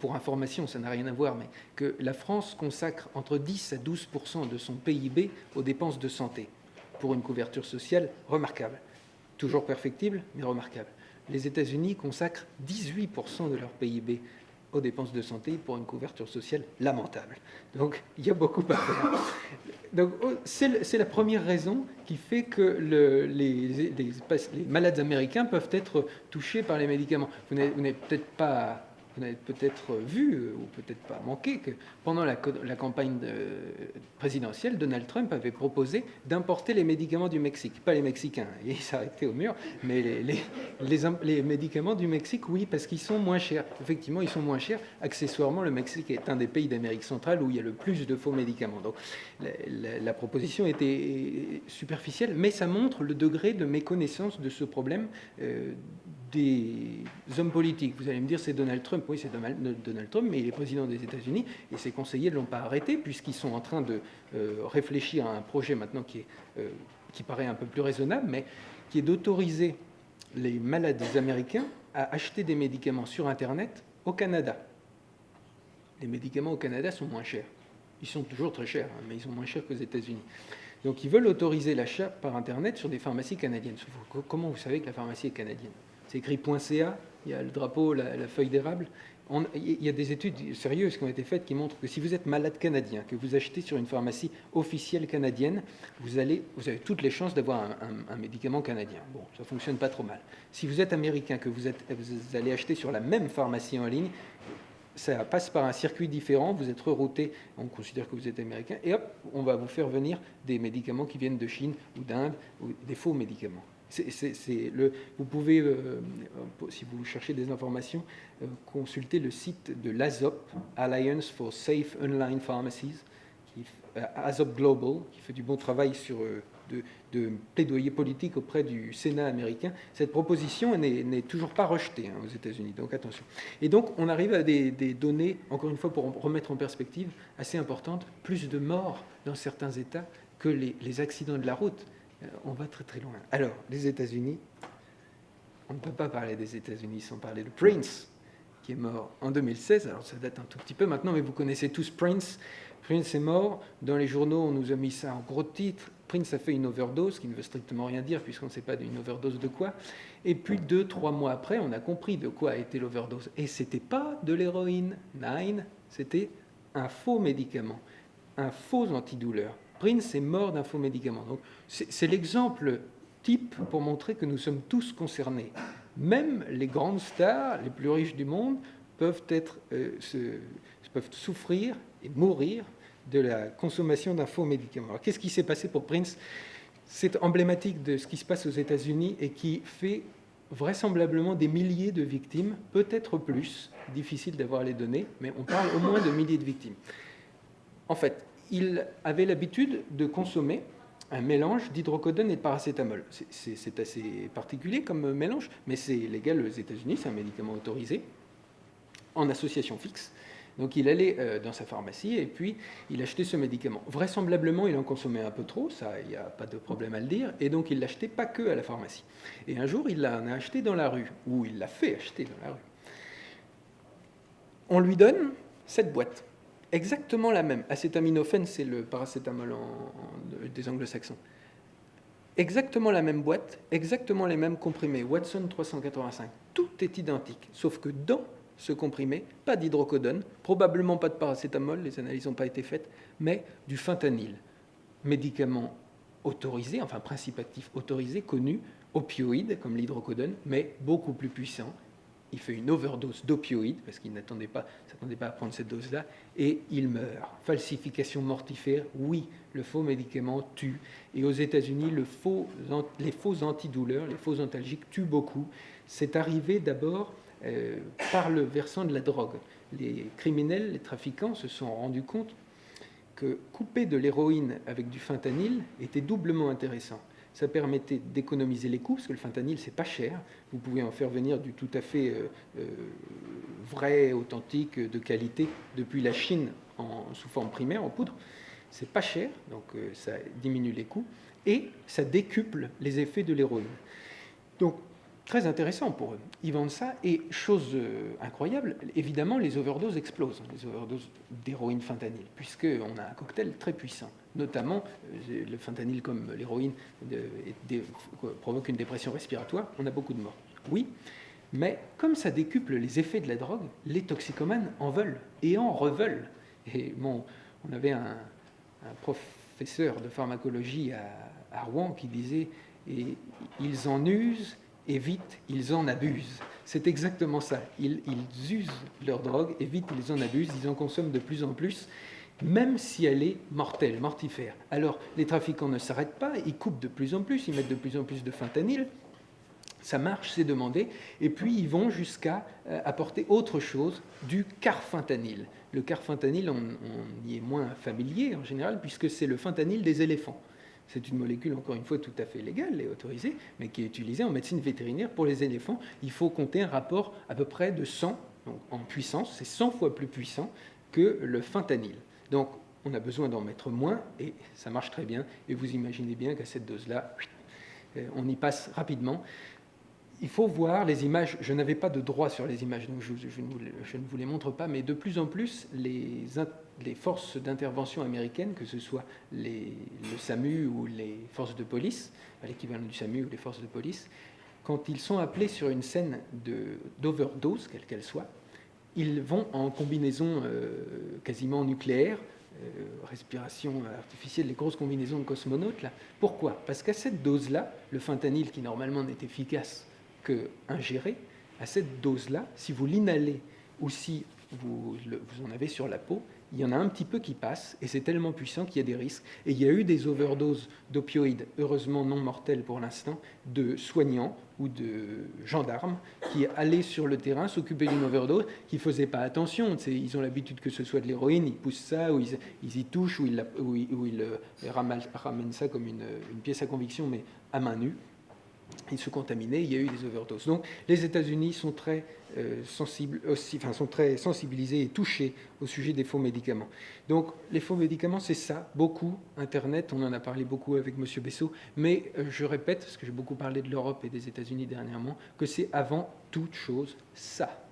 Speaker 1: pour information, ça n'a rien à voir, mais que la France consacre entre 10 à 12% de son PIB aux dépenses de santé, pour une couverture sociale remarquable. Toujours perfectible, mais remarquable. Les États-Unis consacrent 18% de leur PIB aux dépenses de santé pour une couverture sociale lamentable. Donc, il y a beaucoup à faire. Donc, c'est la première raison qui fait que les malades américains peuvent être touchés par les médicaments. Vous n'avez peut-être vu, ou peut-être pas manqué, que pendant la campagne présidentielle, Donald Trump avait proposé d'importer les médicaments du Mexique. Pas les Mexicains, il s'arrêtait au mur, mais les médicaments du Mexique, oui, parce qu'ils sont moins chers. Effectivement, ils sont moins chers. Accessoirement, le Mexique est un des pays d'Amérique centrale où il y a le plus de faux médicaments. Donc, la proposition était superficielle, mais ça montre le degré de méconnaissance de ce problème des hommes politiques. Vous allez me dire, c'est Donald Trump. Oui, c'est Donald Trump, mais il est président des États-Unis et ses conseillers ne l'ont pas arrêté puisqu'ils sont en train de réfléchir à un projet maintenant qui paraît un peu plus raisonnable, mais qui est d'autoriser les malades américains à acheter des médicaments sur Internet au Canada. Les médicaments au Canada sont moins chers. Ils sont toujours très chers, hein, mais ils sont moins chers qu'aux États-Unis. Donc ils veulent autoriser l'achat par Internet sur des pharmacies canadiennes. Comment vous savez que la pharmacie est canadienne? C'est écrit .ca, il y a le drapeau, la feuille d'érable. Il y a des études sérieuses qui ont été faites qui montrent que si vous êtes malade canadien, que vous achetez sur une pharmacie officielle canadienne, vous avez toutes les chances d'avoir un médicament canadien. Bon, ça ne fonctionne pas trop mal. Si vous êtes américain, que vous allez acheter sur la même pharmacie en ligne, ça passe par un circuit différent, vous êtes rerouté, on considère que vous êtes américain, et hop, on va vous faire venir des médicaments qui viennent de Chine ou d'Inde, ou des faux médicaments. Vous pouvez, si vous cherchez des informations, consulter le site de l'ASOP, Alliance for Safe Online Pharmacies, ASOP Global, qui fait du bon travail sur de plaidoyer politique auprès du Sénat américain. Cette proposition n'est toujours pas rejetée aux États-Unis, donc attention. Et donc on arrive à des données, encore une fois pour remettre en perspective, assez importantes, plus de morts dans certains États que les accidents de la route. On va très très loin. Alors, les États-Unis, on ne peut pas parler des États-Unis sans parler de Prince, qui est mort en 2016. Alors ça date un tout petit peu maintenant, mais vous connaissez tous Prince. Prince est mort. Dans les journaux, on nous a mis ça en gros titre. Prince a fait une overdose, qui ne veut strictement rien dire, puisqu'on ne sait pas d'une overdose de quoi. Et puis 2-3 mois après, on a compris de quoi a été l'overdose. Et ce n'était pas de l'héroïne, c'était un faux médicament, un faux antidouleur. Prince est mort d'un faux médicament. Donc, c'est l'exemple type pour montrer que nous sommes tous concernés. Même les grandes stars, les plus riches du monde, peuvent souffrir et mourir de la consommation d'un faux médicament. Alors, qu'est-ce qui s'est passé pour Prince? C'est emblématique de ce qui se passe aux États-Unis et qui fait vraisemblablement des milliers de victimes, peut-être plus, difficile d'avoir les données, mais on parle au moins de milliers de victimes. En fait, il avait l'habitude de consommer un mélange d'hydrocodone et de paracétamol. C'est assez particulier comme mélange, mais c'est légal aux États-Unis, c'est un médicament autorisé, en association fixe. Donc il allait dans sa pharmacie et puis il achetait ce médicament. Vraisemblablement, il en consommait un peu trop, ça, il n'y a pas de problème à le dire, et donc il l'achetait pas que à la pharmacie. Et un jour, il l'en a acheté dans la rue, ou il l'a fait acheter dans la rue. On lui donne cette boîte. Exactement la même. Acétaminophène, c'est le paracétamol des anglo-saxons. Exactement la même boîte, exactement les mêmes comprimés. Watson 385. Tout est identique, sauf que dans ce comprimé, pas d'hydrocodone, probablement pas de paracétamol, les analyses n'ont pas été faites, mais du fentanyl. Médicament autorisé, enfin principe actif autorisé, connu, opioïde comme l'hydrocodone, mais beaucoup plus puissant. Il fait une overdose d'opioïdes, parce qu'il ne s'attendait pas à prendre cette dose-là, et il meurt. Falsification mortifère, oui, le faux médicament tue. Et aux États-Unis, les faux antidouleurs, les faux antalgiques tuent beaucoup. C'est arrivé d'abord par le versant de la drogue. Les criminels, les trafiquants se sont rendus compte que couper de l'héroïne avec du fentanyl était doublement intéressant. Ça permettait d'économiser les coûts, parce que le fentanyl, c'est pas cher. Vous pouvez en faire venir du tout à fait vrai, authentique, de qualité, depuis la Chine sous forme primaire, en poudre. C'est pas cher, donc ça diminue les coûts, et ça décuple les effets de l'héroïne. Donc, très intéressant pour eux. Ils vendent ça, et chose incroyable, évidemment, les overdoses explosent, les overdoses d'héroïne fentanyl, puisqu'on a un cocktail très puissant. Notamment, le fentanyl, comme l'héroïne, provoque une dépression respiratoire, on a beaucoup de morts. Oui, mais comme ça décuple les effets de la drogue, les toxicomanes en veulent et en reveulent. Et bon, on avait un professeur de pharmacologie à Rouen qui disait « et ils en usent et vite ils en abusent ». C'est exactement ça. Ils usent leur drogue et vite ils en abusent, ils en consomment de plus en plus, même si elle est mortelle, mortifère. Alors, les trafiquants ne s'arrêtent pas, ils coupent de plus en plus, ils mettent de plus en plus de fentanyl, ça marche, c'est demandé, et puis ils vont jusqu'à apporter autre chose, du carfentanyl. Le carfentanyl, on y est moins familier en général, puisque c'est le fentanyl des éléphants. C'est une molécule, encore une fois, tout à fait légale et autorisée, mais qui est utilisée en médecine vétérinaire pour les éléphants. Il faut compter un rapport à peu près de 100, donc en puissance, c'est 100 fois plus puissant que le fentanyl. Donc, on a besoin d'en mettre moins, et ça marche très bien. Et vous imaginez bien qu'à cette dose-là, on y passe rapidement. il faut voir les images. Je n'avais pas de droit sur les images, donc je ne vous les montre pas, mais de plus en plus, les forces d'intervention américaines, que ce soit le SAMU ou les forces de police, l'équivalent du SAMU ou les forces de police, quand ils sont appelés sur une scène d'overdose, quelle qu'elle soit, ils vont en combinaison quasiment nucléaire, respiration artificielle, les grosses combinaisons de cosmonautes. Là. Pourquoi? Parce qu'à cette dose-là, le fentanyl, qui normalement n'est efficace qu'ingéré, à cette dose-là, si vous l'inhalez ou si vous en avez sur la peau, il y en a un petit peu qui passe, et c'est tellement puissant qu'il y a des risques. Et il y a eu des overdoses d'opioïdes, heureusement non mortelles pour l'instant, de soignants ou de gendarmes qui allaient sur le terrain s'occuper d'une overdose, qui ne faisaient pas attention. Ils ont l'habitude que ce soit de l'héroïne, ils poussent ça, ou ils y touchent, ou ils ramènent ça comme une pièce à conviction, mais à main nue. Ils se contaminaient, il y a eu des overdoses. Donc les États-Unis sont très sensibilisés et touchés au sujet des faux médicaments. Donc les faux médicaments, c'est ça, beaucoup. Internet, on en a parlé beaucoup avec M. Bessot, mais je répète, parce que j'ai beaucoup parlé de l'Europe et des États-Unis dernièrement, que c'est avant toute chose ça.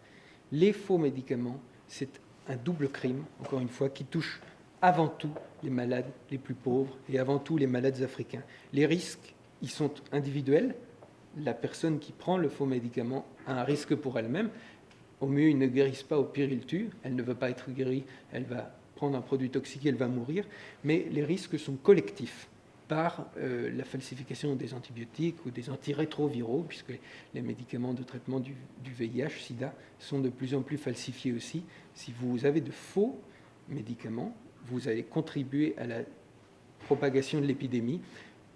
Speaker 1: Les faux médicaments, c'est un double crime, encore une fois, qui touche avant tout les malades les plus pauvres et avant tout les malades africains. Les risques, ils sont individuels. La personne qui prend le faux médicament a un risque pour elle-même. Au mieux, ils ne guérissent pas, au pire, ils tuent. Elle ne veut pas être guérie, elle va prendre un produit toxique, elle va mourir. Mais les risques sont collectifs par la falsification des antibiotiques ou des antirétroviraux, puisque les médicaments de traitement du VIH, SIDA, sont de plus en plus falsifiés aussi. Si vous avez de faux médicaments, vous allez contribuer à la propagation de l'épidémie.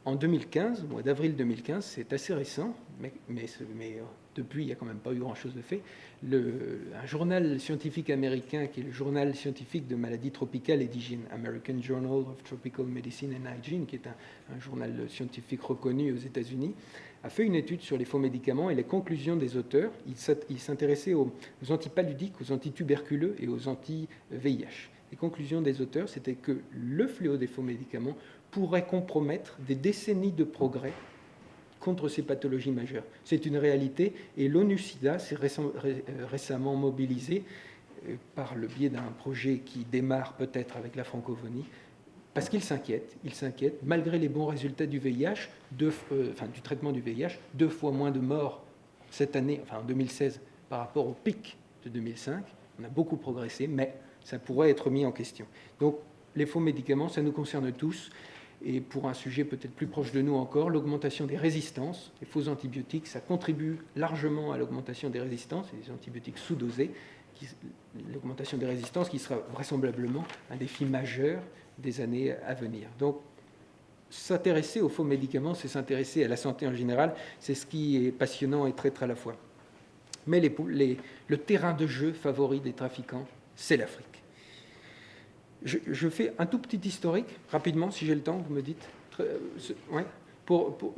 Speaker 1: En 2015, au mois d'avril 2015, c'est assez récent, mais depuis, il n'y a quand même pas eu grand-chose de fait. Un journal scientifique américain, qui est le journal scientifique de maladies tropicales et d'hygiène, American Journal of Tropical Medicine and Hygiene, qui est un journal scientifique reconnu aux États-Unis, a fait une étude sur les faux médicaments et les conclusions des auteurs. Il s'intéressait aux antipaludiques, aux antituberculeux et aux anti-VIH. Les conclusions des auteurs, c'était que le fléau des faux médicaments pourrait compromettre des décennies de progrès contre ces pathologies majeures. C'est une réalité et l'ONU-SIDA s'est récemment mobilisé par le biais d'un projet qui démarre peut-être avec la francophonie, parce qu'il s'inquiète, malgré les bons résultats du VIH, du traitement du VIH, 2 fois moins de morts cette année, en 2016, par rapport au pic de 2005. On a beaucoup progressé, mais ça pourrait être mis en question. Donc, les faux médicaments, ça nous concerne tous. Et pour un sujet peut-être plus proche de nous encore, l'augmentation des résistances. Les faux antibiotiques, ça contribue largement à l'augmentation des résistances, et des antibiotiques sous-dosés. L'augmentation des résistances qui sera vraisemblablement un défi majeur des années à venir. Donc, s'intéresser aux faux médicaments, c'est s'intéresser à la santé en général. C'est ce qui est passionnant et traître à la fois. Mais le terrain de jeu favori des trafiquants, c'est l'Afrique. Je fais un tout petit historique, rapidement, si j'ai le temps, vous me dites. Ouais,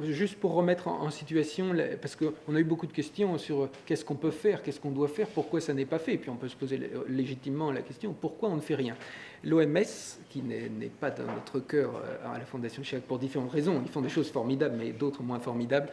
Speaker 1: juste pour remettre en situation, parce qu'on a eu beaucoup de questions sur qu'est-ce qu'on peut faire, qu'est-ce qu'on doit faire, pourquoi ça n'est pas fait. Et puis on peut se poser légitimement la question, pourquoi on ne fait rien? L'OMS, qui n'est pas dans notre cœur à la Fondation Chirac pour différentes raisons, ils font des choses formidables, mais d'autres moins formidables,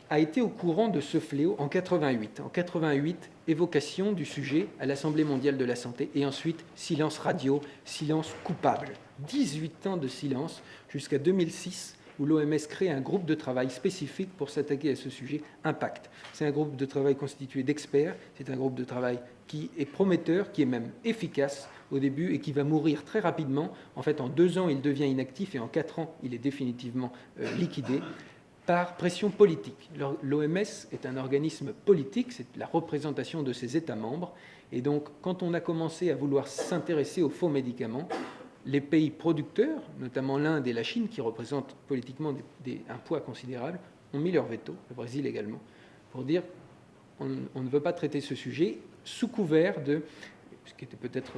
Speaker 1: a été au courant de ce fléau en 88. En 88, évocation du sujet à l'Assemblée mondiale de la santé et ensuite silence radio, silence coupable. 18 ans de silence jusqu'à 2006 où l'OMS crée un groupe de travail spécifique pour s'attaquer à ce sujet, Impact. C'est un groupe de travail constitué d'experts, c'est un groupe de travail qui est prometteur, qui est même efficace au début et qui va mourir très rapidement. En fait, en 2 ans, il devient inactif et en 4 ans, il est définitivement liquidé. Par pression politique. L'OMS est un organisme politique, c'est la représentation de ses États membres. Et donc, quand on a commencé à vouloir s'intéresser aux faux médicaments, les pays producteurs, notamment l'Inde et la Chine, qui représentent politiquement un poids considérable, ont mis leur veto, le Brésil également, pour dire on ne veut pas traiter ce sujet sous couvert de, ce qui était peut-être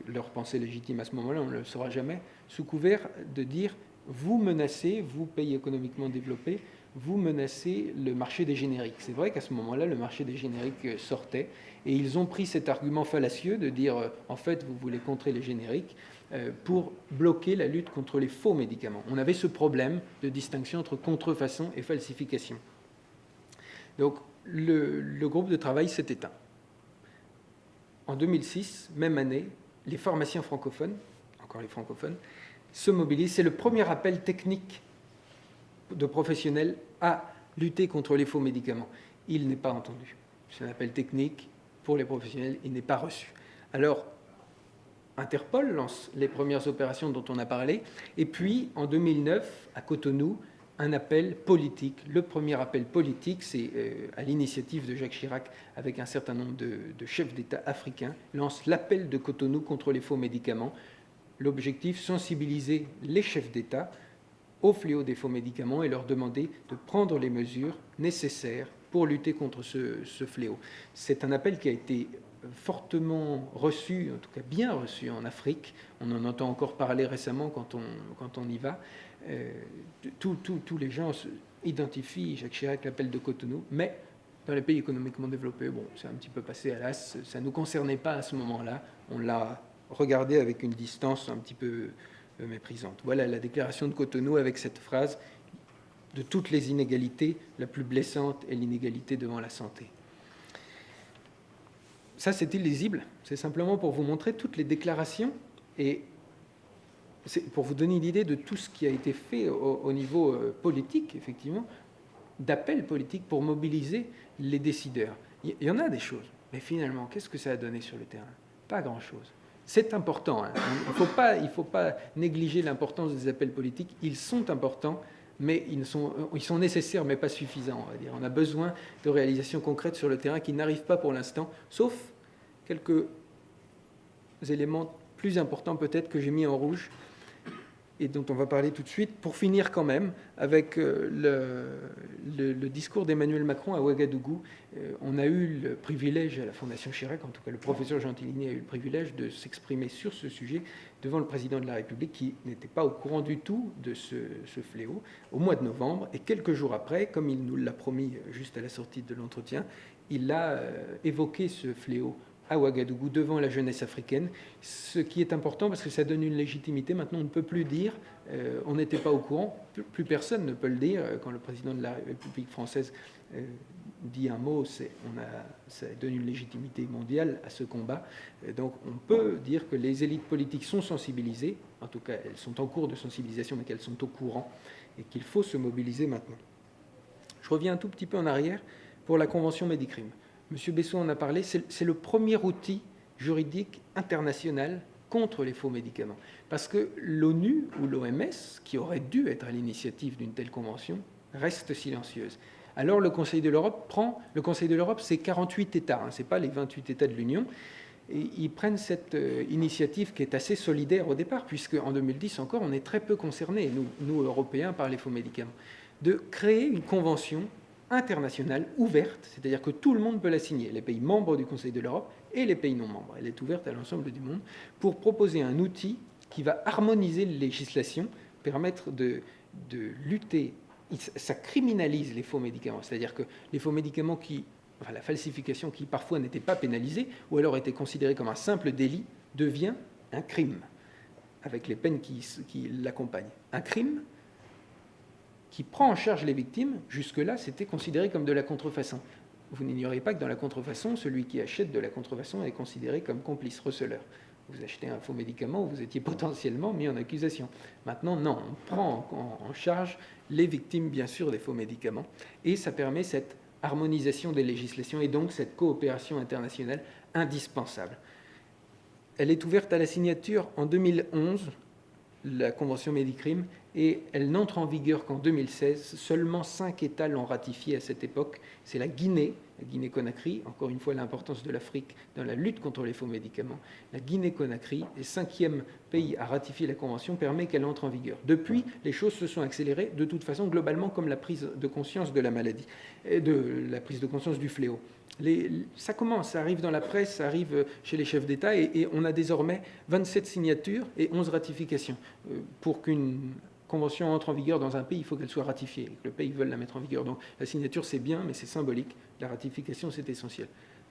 Speaker 1: leur pensée légitime à ce moment-là, on ne le saura jamais, sous couvert de dire vous menacez, vous, pays économiquement développés, vous menacez le marché des génériques. C'est vrai qu'à ce moment-là, le marché des génériques sortait, et ils ont pris cet argument fallacieux de dire, en fait, vous voulez contrer les génériques, pour bloquer la lutte contre les faux médicaments. On avait ce problème de distinction entre contrefaçon et falsification. Donc, le groupe de travail s'est éteint. En 2006, même année, les pharmaciens francophones, encore les francophones, se mobilisent. C'est le premier appel technique de professionnels à lutter contre les faux médicaments. Il n'est pas entendu. C'est un appel technique pour les professionnels, il n'est pas reçu. Alors, Interpol lance les premières opérations dont on a parlé, et puis en 2009, à Cotonou, un appel politique. Le premier appel politique, c'est à l'initiative de Jacques Chirac, avec un certain nombre de chefs d'État africains, lance l'appel de Cotonou contre les faux médicaments. L'objectif, sensibiliser les chefs d'État au fléau des faux médicaments et leur demander de prendre les mesures nécessaires pour lutter contre ce fléau. C'est un appel qui a été fortement reçu, en tout cas bien reçu en Afrique. On en entend encore parler récemment quand on y va. Tous les gens identifient Jacques Chirac, l'appel de Cotonou, mais dans les pays économiquement développés, bon, c'est un petit peu passé à l'as, ça ne nous concernait pas à ce moment-là, on l'a regardé avec une distance un petit peu méprisante. Voilà la déclaration de Cotonou avec cette phrase: de toutes les inégalités, la plus blessante est l'inégalité devant la santé. Ça, c'est illisible, c'est simplement pour vous montrer toutes les déclarations et c'est pour vous donner une idée de tout ce qui a été fait au niveau politique, effectivement, d'appels politiques pour mobiliser les décideurs. Il y en a des choses, mais finalement, qu'est-ce que ça a donné sur le terrain? Pas grand-chose. C'est important, hein. Il ne faut pas négliger l'importance des appels politiques. Ils sont importants, mais ils sont nécessaires, mais pas suffisants, on va dire. On a besoin de réalisations concrètes sur le terrain qui n'arrivent pas pour l'instant, sauf quelques éléments plus importants peut-être que j'ai mis en rouge et dont on va parler tout de suite, pour finir quand même avec le discours d'Emmanuel Macron à Ouagadougou. On a eu le privilège à la Fondation Chirac, en tout cas le professeur Gentilini a eu le privilège de s'exprimer sur ce sujet devant le président de la République qui n'était pas au courant du tout de ce fléau au mois de novembre. Et quelques jours après, comme il nous l'a promis juste à la sortie de l'entretien, il a évoqué ce fléau à Ouagadougou devant la jeunesse africaine, ce qui est important parce que ça donne une légitimité. Maintenant, on ne peut plus dire on n'était pas au courant, plus personne ne peut le dire. Quand le président de la République française dit un mot, ça donne une légitimité mondiale à ce combat. Donc on peut dire que les élites politiques sont sensibilisées, en tout cas elles sont en cours de sensibilisation, mais qu'elles sont au courant et qu'il faut se mobiliser maintenant. Je reviens un tout petit peu en arrière pour la Convention Médicrime. Monsieur Besson en a parlé, c'est le premier outil juridique international contre les faux médicaments. Parce que l'ONU ou l'OMS, qui aurait dû être à l'initiative d'une telle convention, reste silencieuse. Alors le Conseil de l'Europe c'est 48 États, hein, ce n'est pas les 28 États de l'Union, et ils prennent cette initiative qui est assez solidaire au départ, puisque en 2010 encore, on est très peu concernés, nous Européens, par les faux médicaments, de créer une convention internationale ouverte, c'est-à-dire que tout le monde peut la signer, les pays membres du Conseil de l'Europe et les pays non membres. Elle est ouverte à l'ensemble du monde pour proposer un outil qui va harmoniser les législations, permettre de lutter. Ça criminalise les faux médicaments, c'est-à-dire que les faux médicaments la falsification qui parfois n'était pas pénalisée ou alors était considérée comme un simple délit devient un crime, avec les peines qui l'accompagnent. Un crime qui prend en charge les victimes, jusque-là, c'était considéré comme de la contrefaçon. Vous n'ignorez pas que dans la contrefaçon, celui qui achète de la contrefaçon est considéré comme complice, receleur. Vous achetez un faux médicament, vous étiez potentiellement mis en accusation. Maintenant, non, on prend en charge les victimes, bien sûr, des faux médicaments, et ça permet cette harmonisation des législations et donc cette coopération internationale indispensable. Elle est ouverte à la signature en 2011, la Convention Médicrime, et elle n'entre en vigueur qu'en 2016. Seulement 5 États l'ont ratifiée à cette époque. C'est la Guinée-Conakry, encore une fois l'importance de l'Afrique dans la lutte contre les faux médicaments. La Guinée-Conakry, le 5e pays à ratifier la Convention, permet qu'elle entre en vigueur. Depuis, les choses se sont accélérées, de toute façon, globalement, comme la prise de conscience de la maladie, la prise de conscience du fléau. Ça commence, ça arrive dans la presse, ça arrive chez les chefs d'État, et on a désormais 27 signatures et 11 ratifications. Pour qu'une convention entre en vigueur dans un pays, il faut qu'elle soit ratifiée, et que le pays veuille la mettre en vigueur. Donc la signature, c'est bien, mais c'est symbolique. La ratification, c'est essentiel.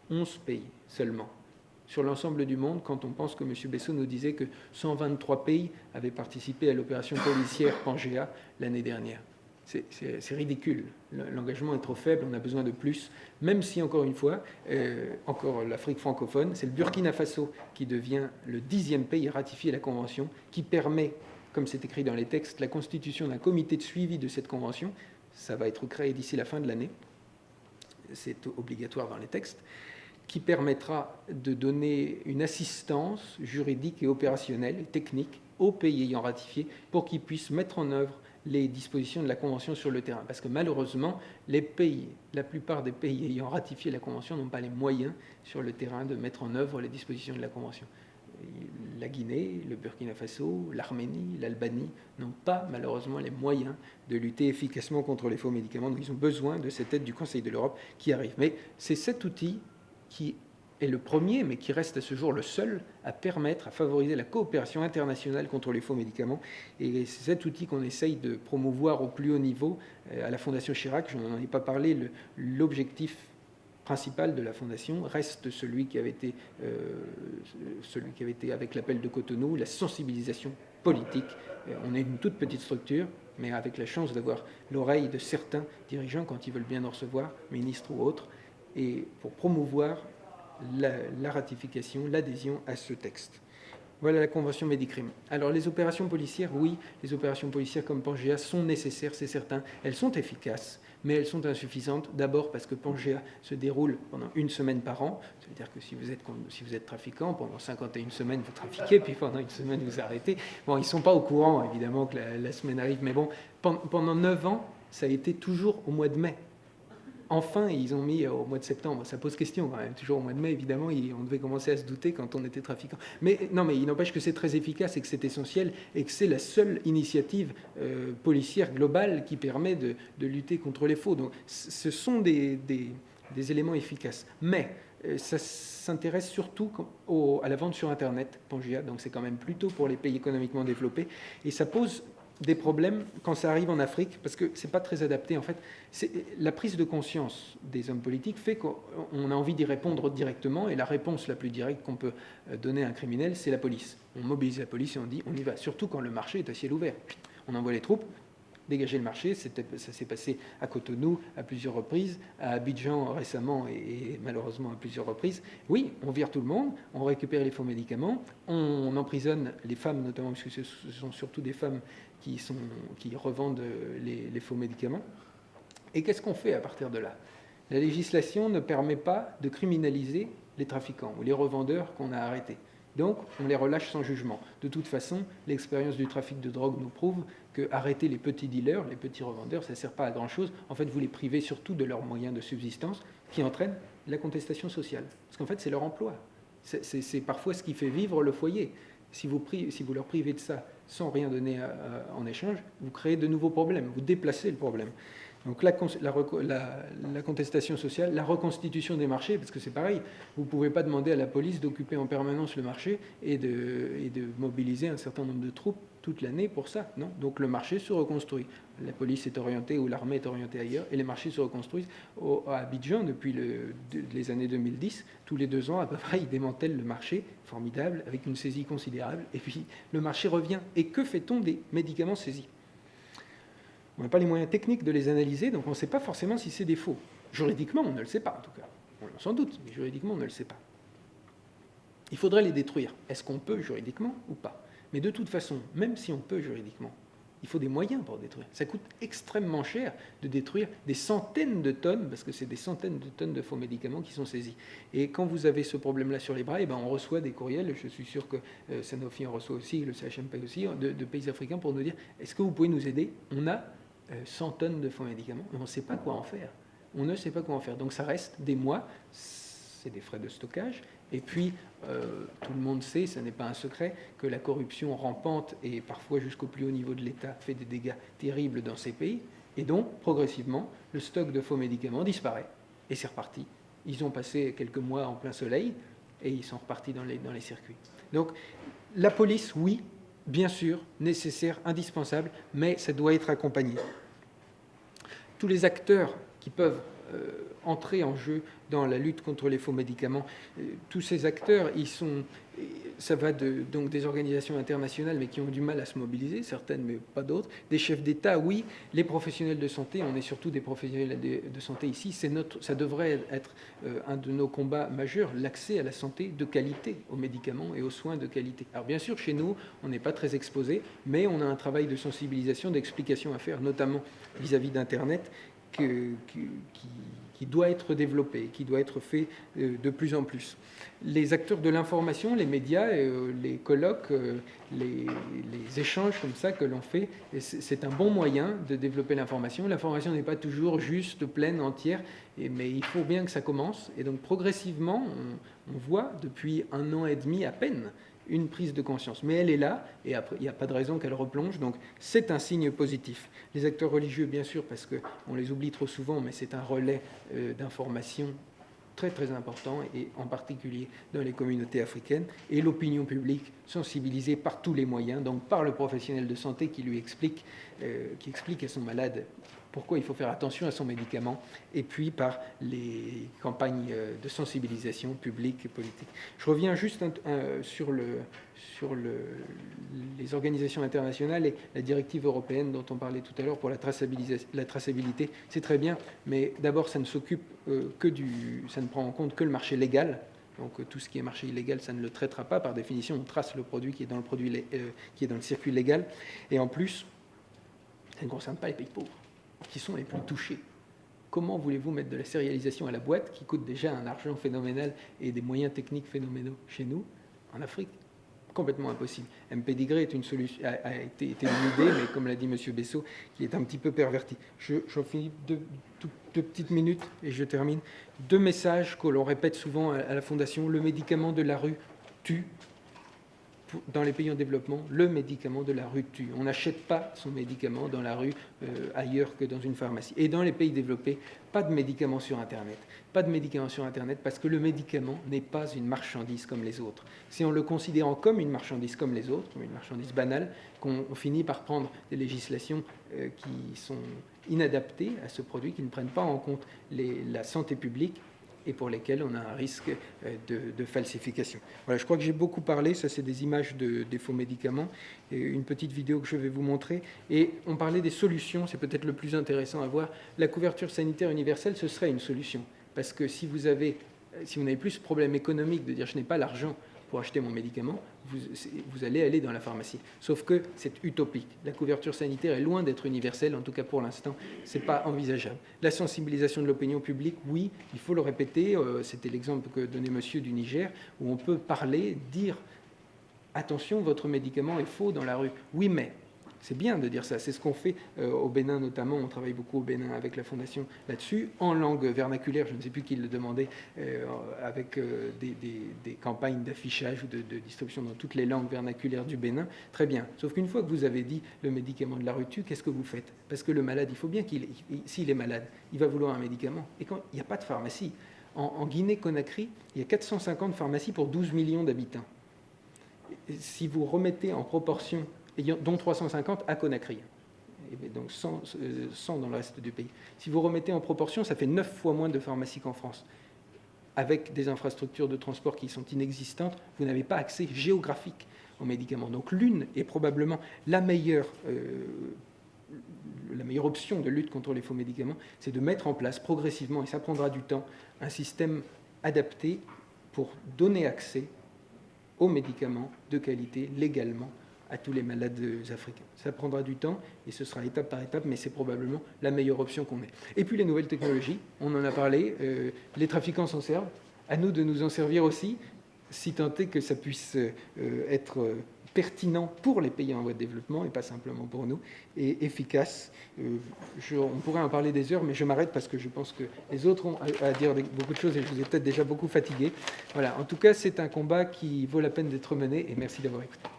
Speaker 1: 11 pays seulement. Sur l'ensemble du monde, quand on pense que M. Besson nous disait que 123 pays avaient participé à l'opération policière Pangea l'année dernière. C'est ridicule. L'engagement est trop faible, on a besoin de plus. Même si, encore une fois, encore l'Afrique francophone, c'est le Burkina Faso qui devient le 10e pays à ratifier la Convention, qui permet, comme c'est écrit dans les textes, la constitution d'un comité de suivi de cette Convention. Ça va être créé d'ici la fin de l'année. C'est obligatoire dans les textes, qui permettra de donner une assistance juridique et opérationnelle et technique aux pays ayant ratifié pour qu'ils puissent mettre en œuvre les dispositions de la Convention sur le terrain. Parce que malheureusement, la plupart des pays ayant ratifié la Convention n'ont pas les moyens sur le terrain de mettre en œuvre les dispositions de la Convention. La Guinée, le Burkina Faso, l'Arménie, l'Albanie n'ont pas malheureusement les moyens de lutter efficacement contre les faux médicaments. Donc ils ont besoin de cette aide du Conseil de l'Europe qui arrive. Mais c'est cet outil qui est le premier, mais qui reste à ce jour le seul à permettre, à favoriser la coopération internationale contre les faux médicaments. Et c'est cet outil qu'on essaye de promouvoir au plus haut niveau à la Fondation Chirac. Je n'en ai pas parlé. L'objectif principal de la Fondation reste celui qui avait été avec l'appel de Cotonou, la sensibilisation politique. On est une toute petite structure, mais avec la chance d'avoir l'oreille de certains dirigeants quand ils veulent bien nous recevoir, ministres ou autres, et pour promouvoir la ratification, l'adhésion à ce texte. Voilà la Convention Médicrime. Alors les opérations policières, oui, les opérations policières comme Pangea sont nécessaires, c'est certain. Elles sont efficaces, mais elles sont insuffisantes. D'abord parce que Pangea se déroule pendant 1 semaine par an. Ça veut dire que si vous êtes trafiquant, pendant 51 semaines, vous trafiquez, puis pendant 1 semaine, vous arrêtez. Bon, ils ne sont pas au courant, évidemment, que la semaine arrive, mais bon, pendant 9 ans, ça a été toujours au mois de mai. Enfin, ils ont mis au mois de septembre. Ça pose question quand même. Toujours au mois de mai, évidemment, on devait commencer à se douter quand on était trafiquant. Mais non, mais il n'empêche que c'est très efficace et que c'est essentiel et que c'est la seule initiative policière globale qui permet de lutter contre les faux. Donc, ce sont des éléments efficaces. Mais ça s'intéresse surtout à la vente sur Internet, Pangea. Donc, c'est quand même plutôt pour les pays économiquement développés. Et ça pose des problèmes quand ça arrive en Afrique, parce que c'est pas très adapté. En fait, la prise de conscience des hommes politiques fait qu'on a envie d'y répondre directement, et la réponse la plus directe qu'on peut donner à un criminel, c'est la police. On mobilise la police et on dit on y va, surtout quand le marché est à ciel ouvert. On envoie les troupes, dégager le marché. Ça s'est passé à Cotonou à plusieurs reprises, à Abidjan récemment et malheureusement à plusieurs reprises. Oui, on vire tout le monde, on récupère les faux médicaments, on emprisonne les femmes notamment, parce que ce sont surtout des femmes qui revendent les faux médicaments. Et qu'est-ce qu'on fait à partir de là? La législation ne permet pas de criminaliser les trafiquants ou les revendeurs qu'on a arrêtés. Donc, on les relâche sans jugement. De toute façon, l'expérience du trafic de drogue nous prouve que arrêter les petits dealers, les petits revendeurs, ça ne sert pas à grand-chose. En fait, vous les privez surtout de leurs moyens de subsistance, qui entraîne la contestation sociale. Parce qu'en fait, c'est leur emploi. C'est parfois ce qui fait vivre le foyer. Si vous leur privez de ça sans rien donner en échange, vous créez de nouveaux problèmes, vous déplacez le problème. Donc la contestation sociale, la reconstitution des marchés, parce que c'est pareil, vous ne pouvez pas demander à la police d'occuper en permanence le marché et de mobiliser un certain nombre de troupes toute l'année pour ça. Non. Donc le marché se reconstruit. La police est orientée ou l'armée est orientée ailleurs et les marchés se reconstruisent. À Abidjan, depuis les années 2010, tous les 2 ans à peu près, ils démantèlent le marché, formidable, avec une saisie considérable, et puis le marché revient. Et que fait-on des médicaments saisis? On n'a pas les moyens techniques de les analyser, donc on ne sait pas forcément si c'est des faux. Juridiquement, on ne le sait pas, en tout cas. On s'en doute, mais juridiquement, on ne le sait pas. Il faudrait les détruire. Est-ce qu'on peut juridiquement ou pas? Mais de toute façon, même si on peut juridiquement, il faut des moyens pour détruire. Ça coûte extrêmement cher de détruire des centaines de tonnes, parce que c'est des centaines de tonnes de faux médicaments qui sont saisis. Et quand vous avez ce problème-là sur les bras, eh ben on reçoit des courriels, je suis sûr que Sanofi en reçoit aussi, le CHMP aussi, de pays africains pour nous dire « Est-ce que vous pouvez nous aider? On a 100 tonnes de faux médicaments, et on ne sait pas quoi en faire. » On ne sait pas quoi en faire. Donc ça reste des mois, c'est des frais de stockage. Et puis, tout le monde sait, ce n'est pas un secret, que la corruption rampante et parfois jusqu'au plus haut niveau de l'État fait des dégâts terribles dans ces pays. Et donc, progressivement, le stock de faux médicaments disparaît. Et c'est reparti. Ils ont passé quelques mois en plein soleil et ils sont repartis dans les circuits. Donc, la police, oui, bien sûr, nécessaire, indispensable, mais ça doit être accompagné. Tous les acteurs qui peuvent entrer en jeu dans la lutte contre les faux médicaments. Tous ces acteurs, ça va donc des organisations internationales, mais qui ont du mal à se mobiliser, certaines, mais pas d'autres. Des chefs d'État, oui. Les professionnels de santé, on est surtout des professionnels de santé ici. Ça devrait être un de nos combats majeurs, l'accès à la santé de qualité, aux médicaments et aux soins de qualité. Alors bien sûr, chez nous, on n'est pas très exposé, mais on a un travail de sensibilisation, d'explication à faire, notamment vis-à-vis d'Internet, qui doit être développé, qui doit être fait de plus en plus. Les acteurs de l'information, les médias, les colloques, les échanges comme ça que l'on fait, c'est un bon moyen de développer l'information. L'information n'est pas toujours juste, pleine, entière, mais il faut bien que ça commence. Et donc progressivement, on voit depuis 1 an et demi à peine une prise de conscience. Mais elle est là, et après, il n'y a pas de raison qu'elle replonge, donc c'est un signe positif. Les acteurs religieux, bien sûr, parce qu'on les oublie trop souvent, mais c'est un relais d'information très très important, et en particulier dans les communautés africaines, et l'opinion publique sensibilisée par tous les moyens, donc par le professionnel de santé qui lui explique à son malade pourquoi il faut faire attention à son médicament, et puis par les campagnes de sensibilisation publique et politique. Je reviens juste sur les organisations internationales et la directive européenne dont on parlait tout à l'heure pour la traçabilité. C'est très bien, mais d'abord, ça ne s'occupe ça ne prend en compte que le marché légal. Donc tout ce qui est marché illégal, ça ne le traitera pas. Par définition, on trace le produit qui est dans le circuit légal. Et en plus, ça ne concerne pas les pays pauvres, qui sont les plus touchés. Comment voulez-vous mettre de la sérialisation à la boîte, qui coûte déjà un argent phénoménal et des moyens techniques phénoménaux chez nous, en Afrique? Complètement impossible. MP-Degré est une solution, a été une idée, mais comme l'a dit M. Bessot, qui est un petit peu perverti. J'en finis deux petites minutes et je termine. 2 messages que l'on répète souvent à la Fondation. Le médicament de la rue tue. Dans les pays en développement, le médicament de la rue tue. On n'achète pas son médicament dans la rue ailleurs que dans une pharmacie. Et dans les pays développés, pas de médicaments sur Internet. Pas de médicaments sur Internet parce que le médicament n'est pas une marchandise comme les autres. C'est en le considérant comme une marchandise comme les autres, comme une marchandise banale, qu'on finit par prendre des législations qui sont inadaptées à ce produit, qui ne prennent pas en compte la santé publique, et pour lesquels on a un risque de falsification. Voilà, je crois que j'ai beaucoup parlé, ça c'est des images des faux médicaments, et une petite vidéo que je vais vous montrer, et on parlait des solutions, c'est peut-être le plus intéressant à voir. La couverture sanitaire universelle, ce serait une solution, parce que si vous n'avez plus ce problème économique de dire je n'ai pas l'argent pour acheter mon médicament, vous allez aller dans la pharmacie. Sauf que c'est utopique. La couverture sanitaire est loin d'être universelle, en tout cas pour l'instant, ce n'est pas envisageable. La sensibilisation de l'opinion publique, oui, il faut le répéter, c'était l'exemple que donnait monsieur du Niger, où on peut parler, dire « attention, votre médicament est faux dans la rue ». Oui, mais... C'est bien de dire ça. C'est ce qu'on fait au Bénin notamment. On travaille beaucoup au Bénin avec la Fondation là-dessus, en langue vernaculaire. Je ne sais plus qui le demandait, avec des campagnes d'affichage ou de distribution dans toutes les langues vernaculaires du Bénin. Très bien. Sauf qu'une fois que vous avez dit le médicament de la rue tue, qu'est-ce que vous faites? Parce que le malade, il faut bien s'il est malade, il va vouloir un médicament. Et quand il n'y a pas de pharmacie. En Guinée-Conakry, il y a 450 pharmacies pour 12 millions d'habitants. Si vous remettez en proportion, dont 350 à Conakry, et donc 100 dans le reste du pays. Si vous remettez en proportion, ça fait 9 fois moins de pharmacies qu'en France. Avec des infrastructures de transport qui sont inexistantes, vous n'avez pas accès géographique aux médicaments. Donc l'une est probablement la meilleure option de lutte contre les faux médicaments, c'est de mettre en place progressivement, et ça prendra du temps, un système adapté pour donner accès aux médicaments de qualité légalement à tous les malades africains. Ça prendra du temps et ce sera étape par étape, mais c'est probablement la meilleure option qu'on ait. Et puis les nouvelles technologies, on en a parlé, les trafiquants s'en servent, à nous de nous en servir aussi, si tant est que ça puisse être pertinent pour les pays en voie de développement et pas simplement pour nous, et efficace. On pourrait en parler des heures, mais je m'arrête parce que je pense que les autres ont à dire beaucoup de choses et je vous ai peut-être déjà beaucoup fatigué. Voilà, en tout cas, c'est un combat qui vaut la peine d'être mené et merci d'avoir écouté.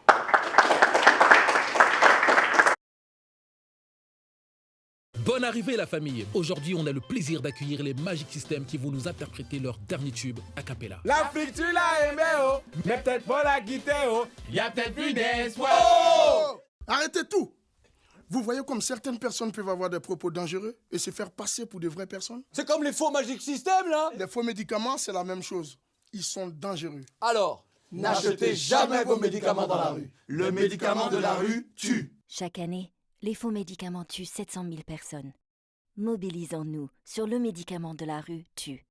Speaker 2: Bonne arrivée la famille. Aujourd'hui, on a le plaisir d'accueillir les Magic System qui vont nous interpréter leur dernier tube a cappella.
Speaker 3: L'Afrique tu l'as aimé oh, mais peut-être pas la guitare oh, y a peut-être plus d'espoir.
Speaker 4: Oh, arrêtez tout. Vous voyez comme certaines personnes peuvent avoir des propos dangereux et se faire passer pour de vraies personnes?
Speaker 3: C'est comme les faux Magic System, là.
Speaker 4: Les faux médicaments, c'est la même chose. Ils sont dangereux.
Speaker 3: Alors, n'achetez jamais vos médicaments dans la rue. Le médicament de la rue tue.
Speaker 5: Chaque année, les faux médicaments tuent 700 000 personnes. Mobilisons-nous sur le médicament de la rue tue.